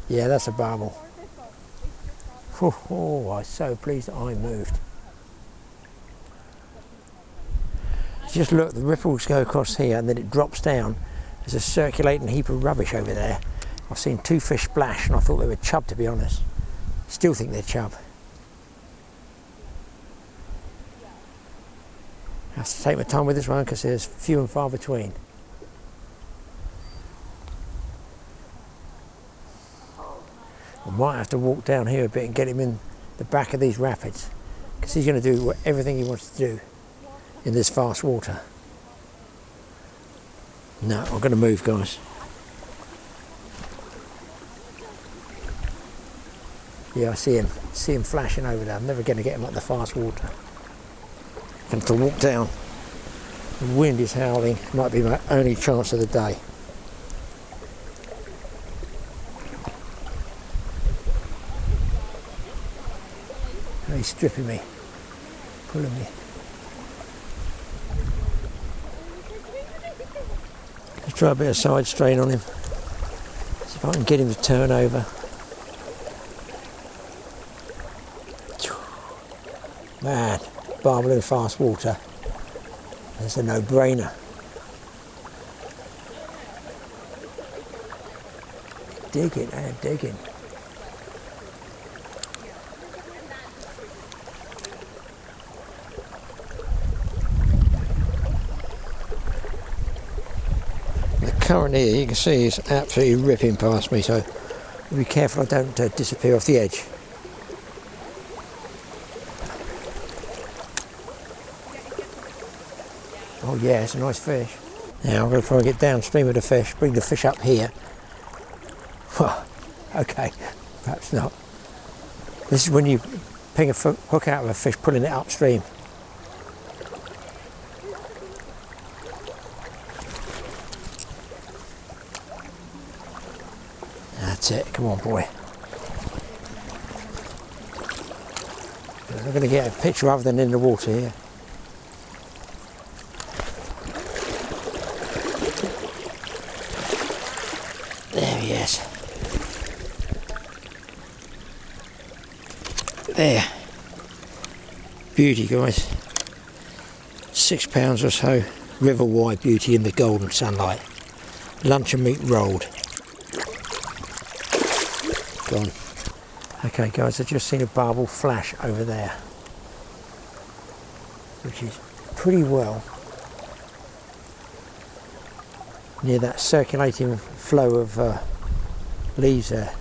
Yeah, that's a barbel. Oh, I'm so pleased that I moved. Just look, the ripples go across here and then it drops down. There's a circulating heap of rubbish over there. I've seen two fish splash and I thought they were chub, to be honest. Still think they're chub. I have to take my time with this one because there's few and far between. I might have to walk down here a bit and get him in the back of these rapids because he's going to do everything he wants to do in this fast water. No, I'm going to move, guys. Yeah, I see him flashing over there. I'm never going to get him up the fast water. And to walk down. The wind is howling. Might be my only chance of the day. He's stripping me, pulling me. Let's try a bit of side strain on him. See if I can get him to turn over. Man. Barbel in fast water. That's a no-brainer. Digging and digging. The current here, you can see, is absolutely ripping past me, so be careful I don't disappear off the edge. Oh yeah, it's a nice fish. Now I'm going to try and get downstream with the fish, bring the fish up here, Okay, perhaps not. This is when you ping a hook out of a fish, pulling it upstream. That's it, come on boy. I'm going to get a picture other than in the water here. There he is. There. Beauty, guys. £6 or so. River wide beauty in the golden sunlight. Luncheon meat rolled. Gone. Okay guys, I've just seen a barbel flash over there, which is pretty well near that circulating flow of leaves there.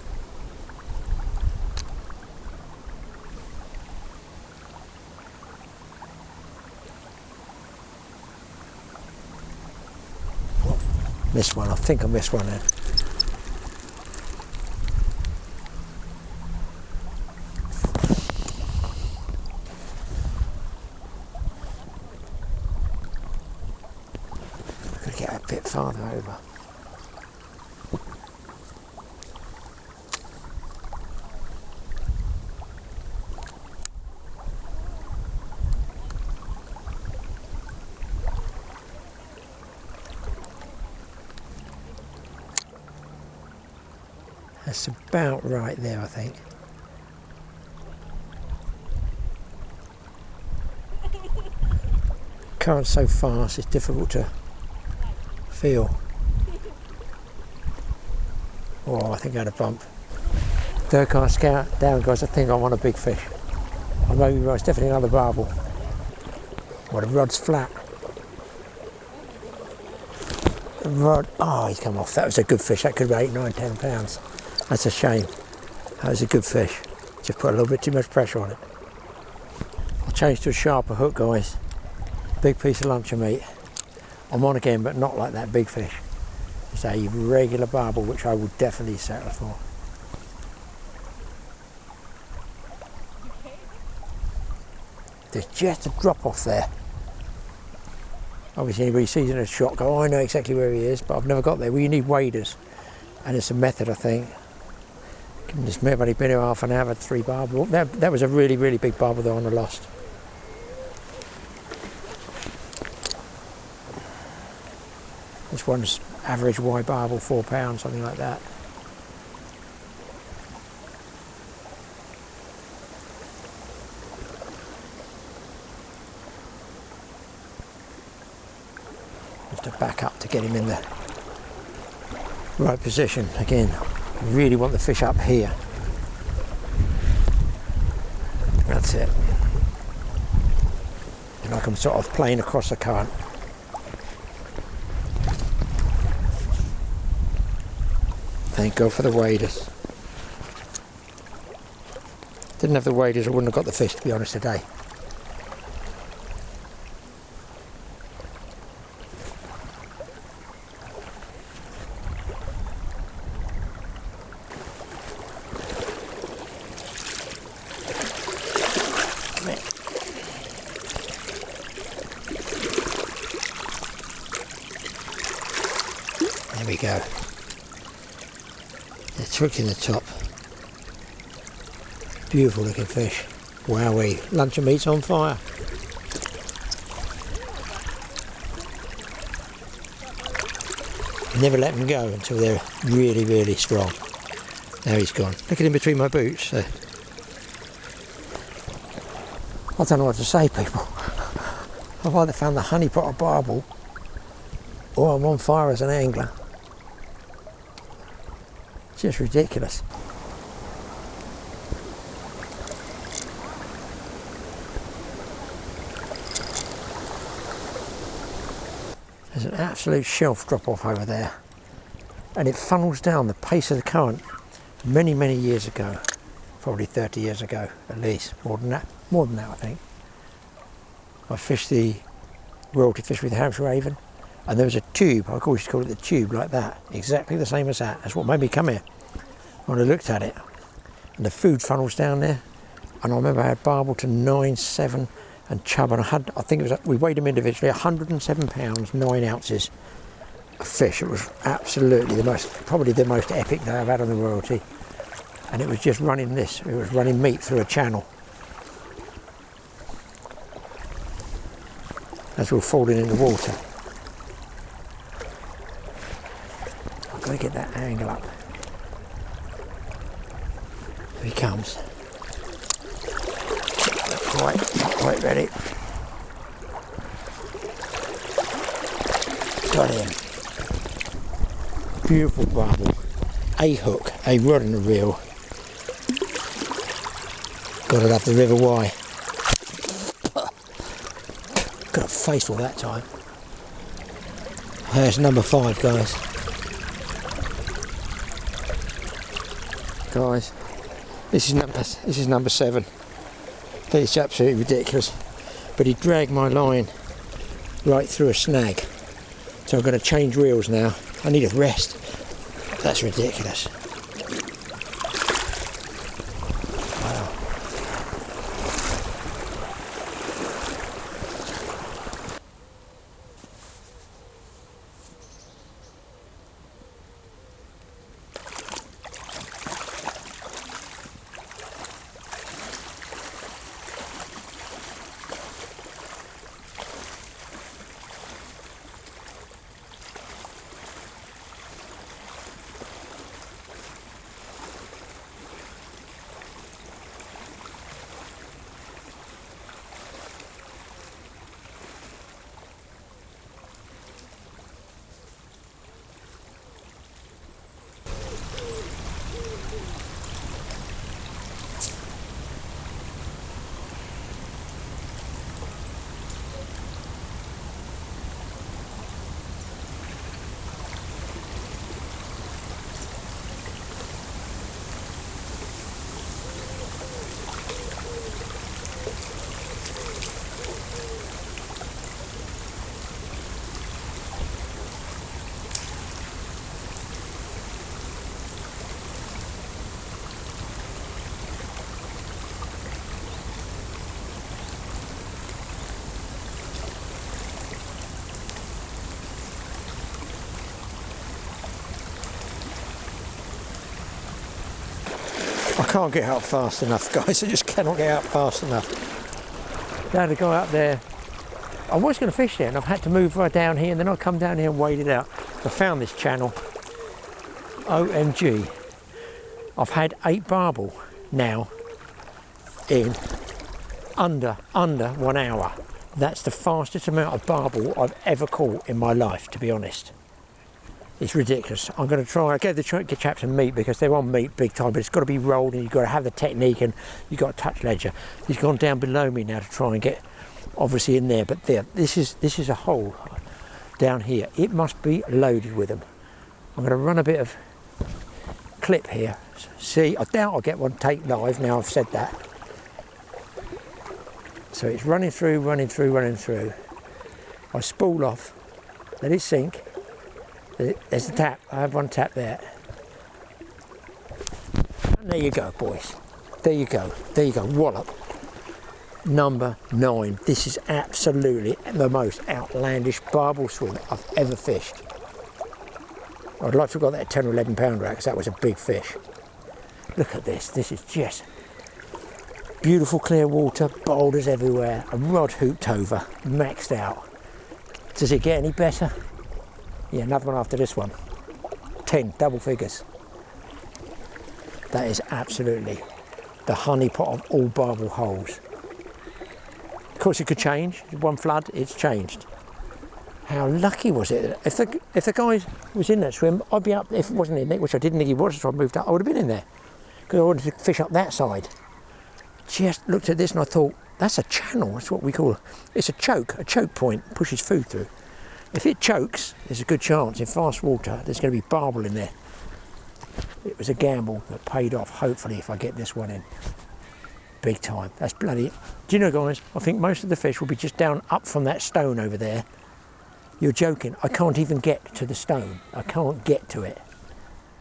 Missed one, I think I missed one there. Get a bit farther over. That's about right there, I think. Current's so fast, it's difficult to feel. Oh, I think I had a bump. Third cast down, guys. I think I'm on a big fish. I may be right, it's definitely another barbel. Well, the rod's flat. The rod, oh, he's come off. That was a good fish. That could be 8, 9, 10 pounds. That's a shame. That was a good fish. Just put a little bit too much pressure on it. I'll change to a sharper hook, guys. Big piece of luncheon meat. I'm on again, but not like that big fish. It's a regular barbel, which I would definitely settle for. There's just a drop off there. Obviously anybody sees it in a shot go, oh, I know exactly where he is, but I've never got there. Well, you need waders, and it's a method, I think. This may have only been here half an hour, had 3 barbel. That was a really, really big barbel though on the lost. This one's average wide barbel, £4, something like that. Have to back up to get him in the right position. Again, I really want the fish up here. That's it. And like I'm sort of playing across the current. Thank God for the waders. Didn't have the waders, I wouldn't have got the fish, to be honest, today. There we go. The trick in the top. Beautiful looking fish. Wowee, luncheon meat's on fire. Never let them go until they're really, really strong. Now he's gone. Look at him between my boots. So. I don't know what to say, people. I've either found the honeypot or barbel, or I'm on fire as an angler. Just ridiculous. There's an absolute shelf drop off over there, and it funnels down the pace of the current many, many years ago, probably 30 years ago at least, more than that I think. I fished the royalty fish with Hampshire Avon, and there was a tube, I always call it the tube, like that, exactly the same as that. That's what made me come here. when I looked at it. And the food funnels down there. And I remember I had barbel to 9, 7 and chub, and I think it was, we weighed them individually, 107 pounds, 9 ounces of fish. It was absolutely probably the most epic day I've had on the royalty. And it was just running this, it was running meat through a channel. As we were falling in the water. I've got to get that angle up. Here he comes. Not quite ready. Got him. Beautiful barbel. A hook, a rod and a reel. Got it up the River Wye. Got a face all that time. There's number 5, guys. Guys, this is number 7. It's absolutely ridiculous. But he dragged my line right through a snag. So I'm going to change reels now. I need a rest. That's ridiculous. Wow. I can't get out fast enough, guys. I just cannot get out fast enough. I had a guy up there. I was going to fish there, and I've had to move right down here, and then I'll come down here and wade it out. I found this channel. OMG. I've had 8 barbel now in under 1 hour. That's the fastest amount of barbel I've ever caught in my life, to be honest. It's ridiculous. I'm going to try. I gave the chaps some meat because they're on meat big time, but it's got to be rolled and you've got to have the technique and you've got to touch ledger. He's gone down below me now to try and get obviously in there, but there, this is a hole down here. It must be loaded with them. I'm going to run a bit of clip here. See, I doubt I'll get one take live now I've said that. So it's running through. I spool off, let it sink. There's the tap. I have one tap there. And there you go, boys. There you go. Wallop. Number 9. This is absolutely the most outlandish barbel swim I've ever fished. I'd like to have got that 10 or 11 pounder out because that was a big fish. Look at this. This is just beautiful clear water, boulders everywhere, a rod hooped over, maxed out. Does it get any better? Yeah, another one after this one. 10, double figures. That is absolutely the honeypot of all barbel holes. Of course it could change. One flood, it's changed. How lucky was it? If the guy was in that swim, I'd be up. If it wasn't in it, which I didn't think he was, so I moved up, I would have been in there. Because I wanted to fish up that side. Just looked at this and I thought, that's a channel. That's what we call, it's a choke point, pushes food through. If it chokes, there's a good chance in fast water there's going to be barbel in there. It was a gamble that paid off, hopefully, if I get this one in. Big time. That's bloody... Do you know, guys, I think most of the fish will be just down up from that stone over there. You're joking. I can't even get to the stone. I can't get to it.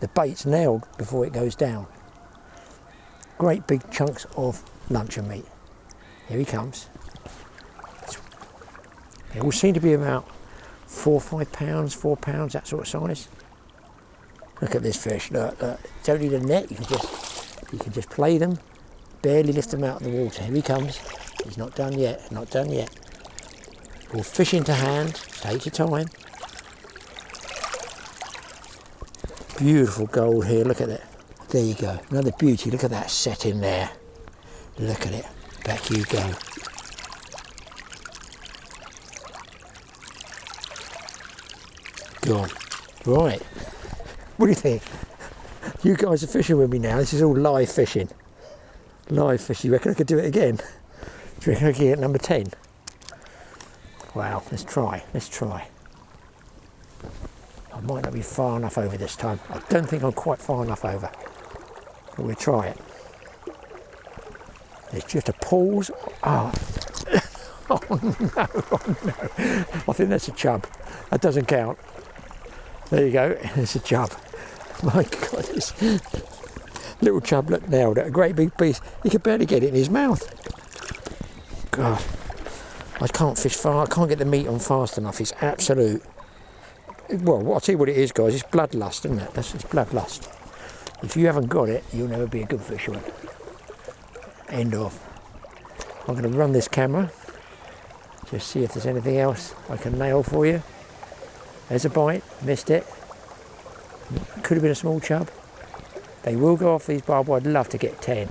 the bait's nailed before it goes down. Great big chunks of luncheon meat. Here he comes. They all seem to be about 4 or 5 pounds, 4 pounds, that sort of size. Look at this fish, look, look. Don't need a net, you can just play them, barely lift them out of the water. Here he comes. He's not done yet, not done yet. We'll fish into hand, take your time. Beautiful gold here, look at it. There you go, another beauty, look at that set in there. Look at it, back you go. God, right. What do you think? You guys are fishing with me now, this is all live fishing. Live fishing, you reckon I could do it again? Do you reckon I could get number 10? Wow, let's try, let's try. I might not be far enough over this time. I don't think I'm quite far enough over. But we'll try it. It's just a pause. Oh, oh no, oh no. I think that's a chub. That doesn't count. There you go, it's a chub. My God, this little chublet nailed it. A great big piece. He could barely get it in his mouth. God, I can't fish far. I can't get the meat on fast enough. It's absolute. Well, I'll tell you what it is, guys. It's bloodlust, isn't it? It's bloodlust. If you haven't got it, you'll never be a good fisherman. End of. I'm going to run this camera. Just see if there's anything else I can nail for you. There's a bite. Missed it. Could have been a small chub. They will go off these barbel. I'd love to get 10.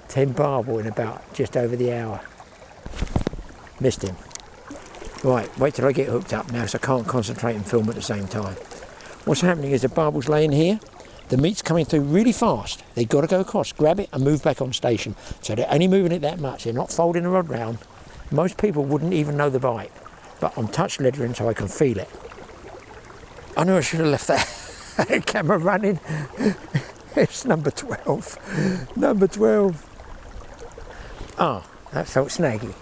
10 barbel in about just over the hour. Missed him. Right, wait till I get hooked up now, so I can't concentrate and film at the same time. What's happening is the barbel's laying here. The meat's coming through really fast. They've got to go across, grab it and move back on station. So they're only moving it that much. They're not folding the rod round. Most people wouldn't even know the bite. But I'm touch leathering so I can feel it. I knew I should have left that camera running. It's number 12. Number 12. Ah, that felt snaggy.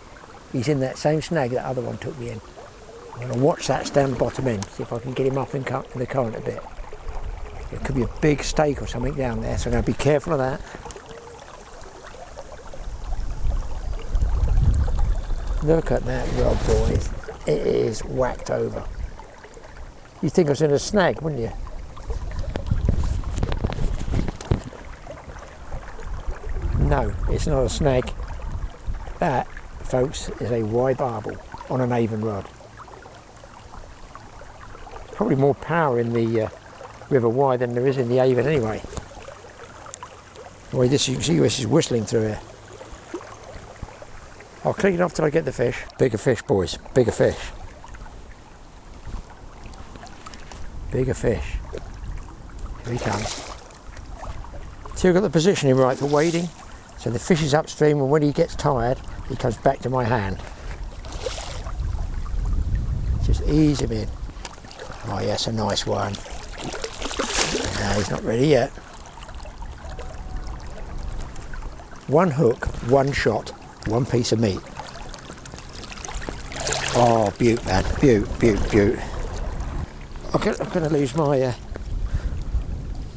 He's in that same snag that other one took me in. I'm going to watch that down the bottom end, see if I can get him up in the current a bit. It could be a big stake or something down there, so I'm going to be careful of that. Look at that rod, boys. It is whacked over. You'd think I was in a snag, wouldn't you? No, it's not a snag. That, folks, is a Y barbel on an Avon rod. Probably more power in the River Y than there is in the Avon anyway. Boy, this, you can see this is whistling through here. I'll click it off till I get the fish. Bigger fish, boys, bigger fish. Bigger fish. Here he comes. See, I've got the positioning right for wading. So the fish is upstream, and when he gets tired, he comes back to my hand. Just ease him in. Oh yes, a nice one. No, he's not ready yet. One hook, one shot, one piece of meat. Oh, beaut, man, beaut, beaut, beaut. I'm going to lose my,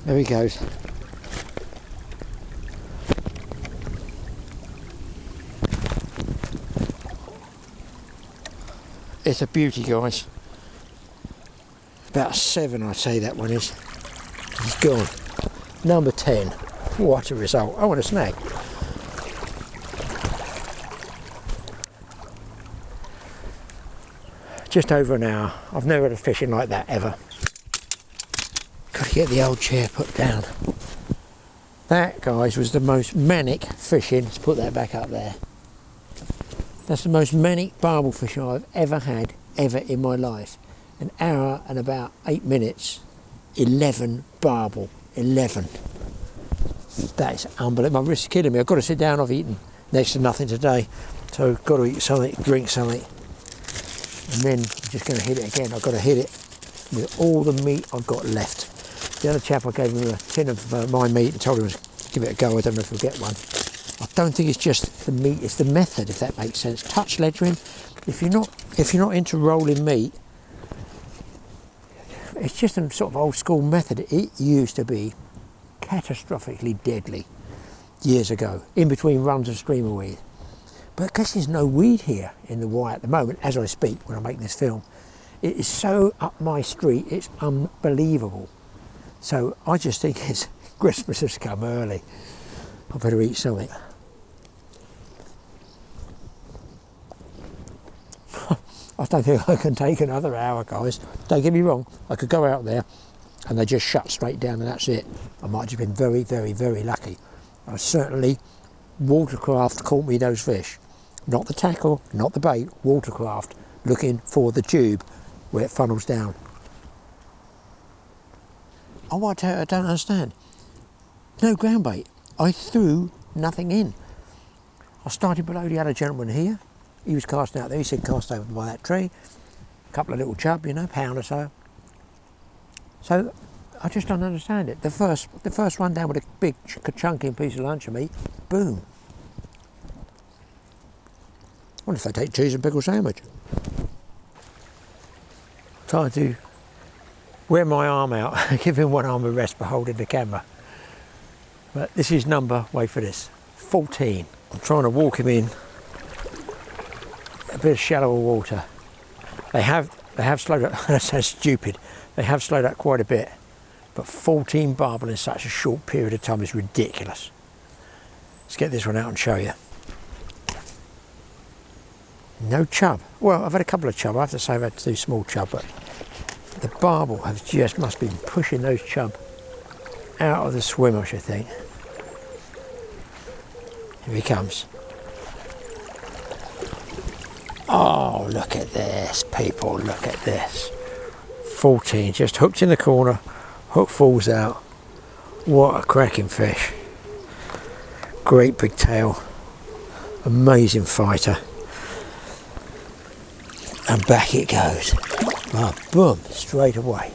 there he goes. It's a beauty, guys. About 7, I'd say that one is. He's gone. Number 10. What a result. I want a snag. Just over an hour. I've never had a fishing like that ever. Got to get the old chair put down. That, guys, was the most manic fishing. Let's put that back up there. That's the most manic barbel fishing I've ever had, ever in my life. An hour and about 8 minutes, 11 barbel, 11. That is unbelievable. My wrist is killing me. I've got to sit down. I've eaten next to nothing today. So I've got to eat something, drink something. And then I'm just going to hit it again. I've got to hit it with all the meat I've got left. The other chap, I gave him a tin of my meat and told him to give it a go. I don't know if he'll get one. I don't think it's just the meat, it's the method, if that makes sense. Touch leathering, if you're not into rolling meat, it's just a sort of old school method. It used to be catastrophically deadly years ago, in between runs of streamer weed. But because there's no weed here in the Wye at the moment, as I speak, when I make this film, it is so up my street, it's unbelievable. So I just think it's Christmas has come early. I better eat something. I don't think I can take another hour, guys. Don't get me wrong, I could go out there and they just shut straight down and that's it. I might have been very, very, very lucky. I certainly, watercraft caught me those fish. Not the tackle, not the bait, watercraft, looking for the tube where it funnels down. Oh, I don't understand. No ground bait. I threw nothing in. I started below the other gentleman here. He was casting out there. He said cast over by that tree. A couple of little chub, you know, pound or so. So I just don't understand it. The first run down with a big chunky piece of lunch of meat, boom. I wonder if they take cheese and pickle sandwich. Trying to wear my arm out, giving one arm a rest for holding the camera. But this is number, wait for this, 14. I'm trying to walk him in a bit of shallower water. They have slowed up. That sounds stupid. They have slowed up quite a bit, but 14 barbel in such a short period of time is ridiculous. Let's get this one out and show you. No chub. Well, I've had a couple of chub. I have to say I've had 2 small chub, but the barbel has just must be pushing those chub out of the swim, I should think. Here he comes. Oh, look at this, people, look at this. 14, just hooked in the corner, hook falls out. What a cracking fish. Great big tail, amazing fighter. And back it goes. Oh, boom, straight away.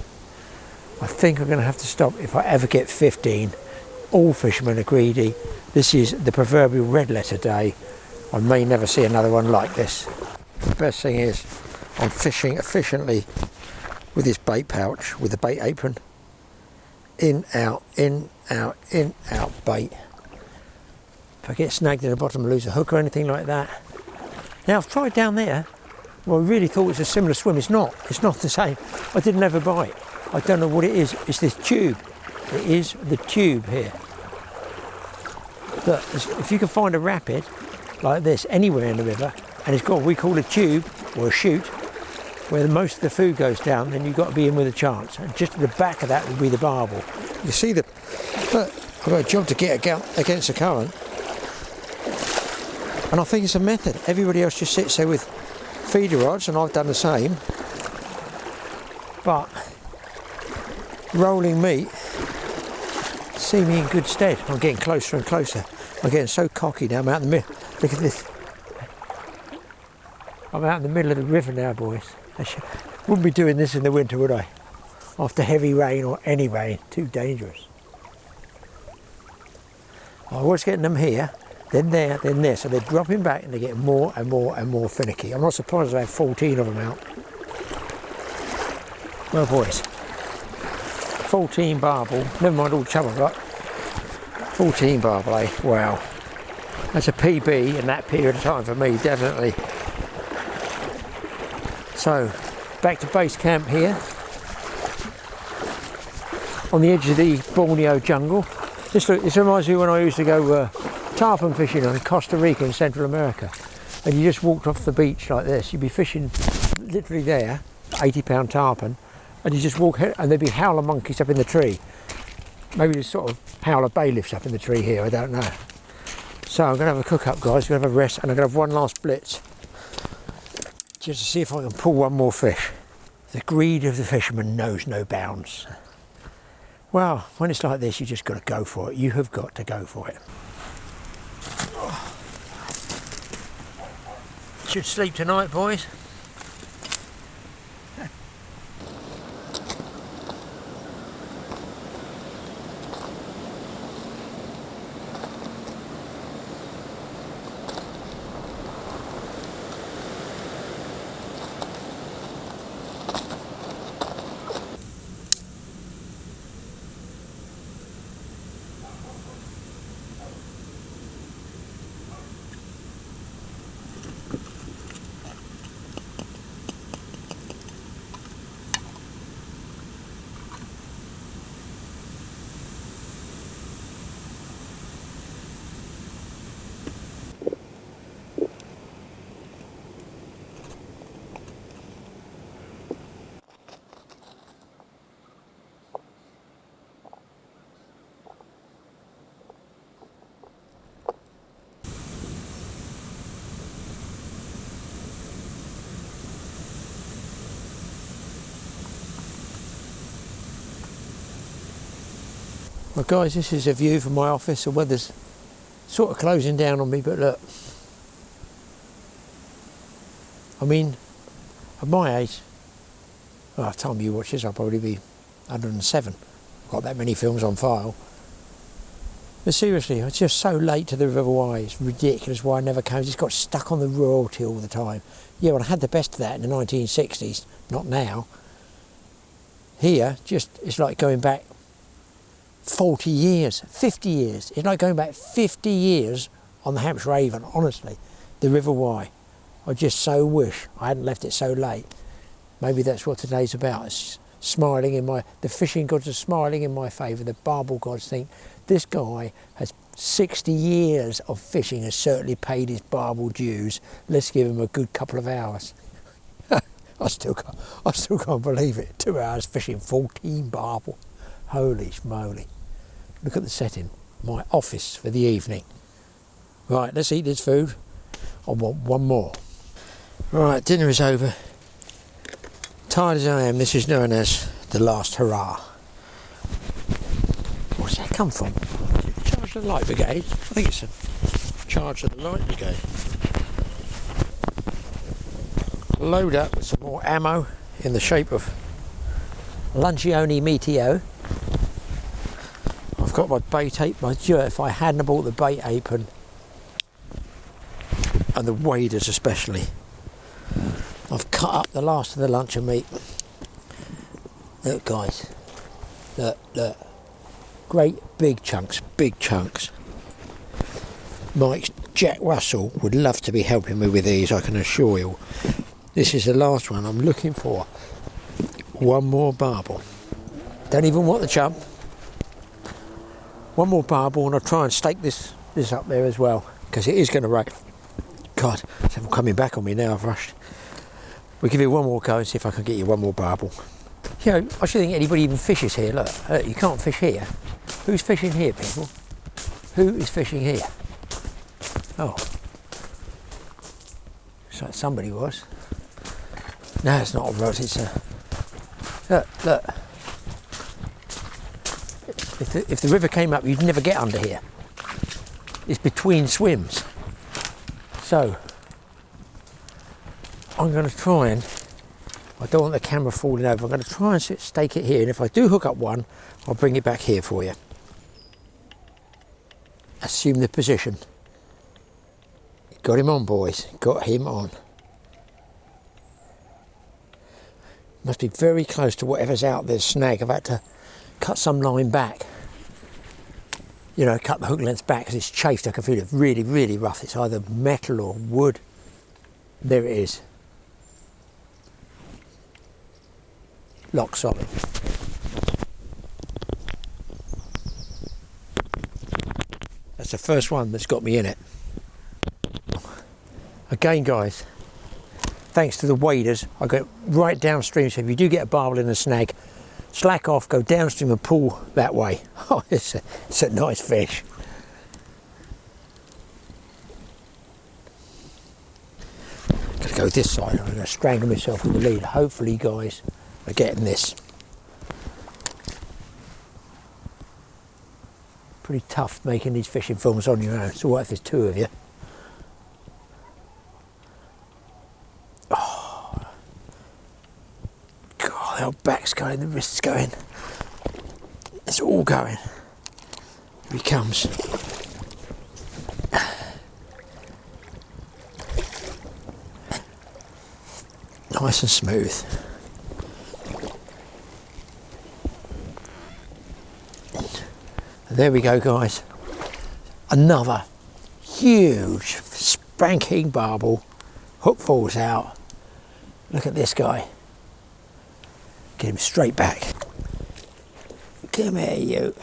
I think I'm going to have to stop if I ever get 15. All fishermen are greedy. This is the proverbial red letter day. I may never see another one like this. The best thing is I'm fishing efficiently with this bait pouch, with the bait apron. In, out, in, out, in, out, bait. If I get snagged in the bottom and lose a hook or anything like that. Now I've tried down there. Well, I really thought it was a similar swim. It's not the same. I didn't ever bite. I don't know what it is. It's this tube. It is the tube here. Look, if you can find a rapid like this anywhere in the river, and it's got what we call a tube or a chute, where most of the food goes down, then you've got to be in with a chance. And just at the back of that will be the barbel. You see the, look, I've got a job to get against the current. And I think it's a method. Everybody else just sits there with feeder rods, and I've done the same. But rolling meat see me in good stead. I'm getting closer and closer. I'm getting so cocky now. I'm out in the middle. Look at this. I'm out in the middle of the river now, boys. I wouldn't be doing this in the winter, would I? After heavy rain or any rain, too dangerous. I was getting them here, then there, then there. So they're dropping back and they're getting more and more and more finicky. I'm not surprised I have 14 of them out. Well, boys, 14 barbel, never mind all the chub I've got. 14 barbel, eh? Wow. That's a PB in that period of time for me, definitely. So, back to base camp here. On the edge of the Borneo jungle. This reminds me when I used to go tarpon fishing in Costa Rica in Central America. And you just walked off the beach like this. You'd be fishing literally there, 80-pound tarpon. And you just walk here, and there'd be howler monkeys up in the tree. Maybe there's sort of howler bailiffs up in the tree here, I don't know. So I'm going to have a cook up, guys. I'm going to have a rest, and I'm going to have one last blitz. Just to see if I can pull one more fish. The greed of the fisherman knows no bounds. Well, when it's like this, you just got to go for it. You have got to go for it. Should sleep tonight, boys. Well guys, this is a view from my office. The weather's sort of closing down on me, but look, I mean, at my age, well, by the time you watch this I'll probably be 107. I've got that many films on file. But seriously, it's just so late to the River Wye. It's ridiculous why I never came. I just got stuck on the royalty all the time. Yeah, well, I had the best of that in the 1960s, not now. Here, just, it's like going back 40 years, 50 years. It's like going back 50 years on the Hampshire Avon, honestly. The River Wye. I just so wish I hadn't left it so late. Maybe that's what today's about. It's smiling in my, the fishing gods are smiling in my favour. The Barbel gods think this guy has 60 years of fishing, has certainly paid his Barbel dues. Let's give him a good couple of hours. I still can't believe it. 2 hours fishing 14 Barbel. Holy schmoly. Look at the setting. My office for the evening. Right, let's eat this food. I want one more. Right, dinner is over. Tired as I am, this is known as the last hurrah. Where's that come from? Is it the charge of the light brigade? I think it's a charge of the light brigade. Load up with some more ammo in the shape of Lancioni Meteo. I've got my bait apron. If I hadn't bought the bait apron and the waders especially, I've cut up the last of the luncheon meat. Look guys, look, great big chunks, Jack Russell would love to be helping me with these, I can assure you. This is the last one. I'm looking for one more barbel. Don't even want the chub. One more barbel, and I'll try and stake this up there as well, because it is going to rain. God, it's coming back on me now, I've rushed. We'll give it one more go and see if I can get you one more barbel. You know, I should think anybody even fishes here. Look, you can't fish here. Who's fishing here, people? Who is fishing here? Oh. Looks like somebody was. No, it's not a rod, it's a... Look. If the river came up, you'd never get under here. It's between swims. So, I'm going to try and... I don't want the camera falling over. I'm going to try and stake it here, and if I do hook up one, I'll bring it back here for you. Assume the position. Got him on, boys. Got him on. Must be very close to whatever's out there, snag. I've had to cut some line back. You know, cut the hook length back because it's chafed. I can feel it really, really rough. It's either metal or wood. There it is. Lock solid. That's the first one that's got me in it. Again, guys, thanks to the waders, I go right downstream, so if you do get a barbel in a snag, slack off, go downstream and pull that way. Oh, it's a nice fish. Gotta go this side, I'm gonna strangle myself with the lead. Hopefully, guys, are getting this. Pretty tough making these fishing films on your own. It's all right if there's two of you. The old back's going, the wrist's going, it's all going. Here he comes. Nice and smooth. And there we go, guys. Another huge spanking barbel. Hook falls out. Look at this guy. Get him straight back. Come here, you.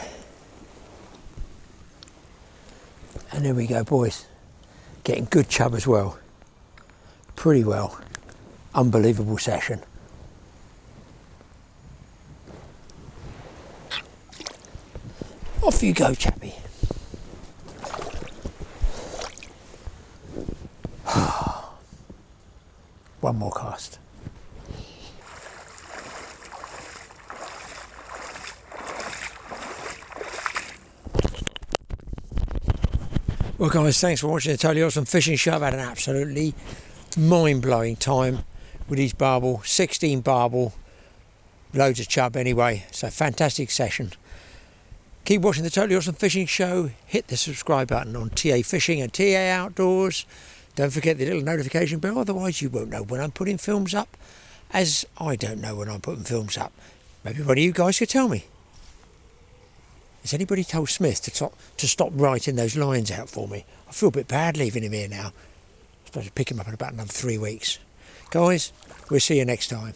And there we go, boys. Getting good chub as well. Pretty well. Unbelievable session. Off you go, chappie. One more cast. Well guys, thanks for watching the Totally Awesome Fishing Show. I've had an absolutely mind-blowing time with these barbel, 16 barbel, loads of chub anyway, so fantastic session. Keep watching the Totally Awesome Fishing Show, hit the subscribe button on TA Fishing and TA Outdoors. Don't forget the little notification bell, otherwise you won't know when I'm putting films up, as I don't know when I'm putting films up. Maybe one of you guys could tell me. Has anybody told Smith to stop writing those lines out for me? I feel a bit bad leaving him here now. I'm supposed to pick him up in about another 3 weeks. Guys, we'll see you next time.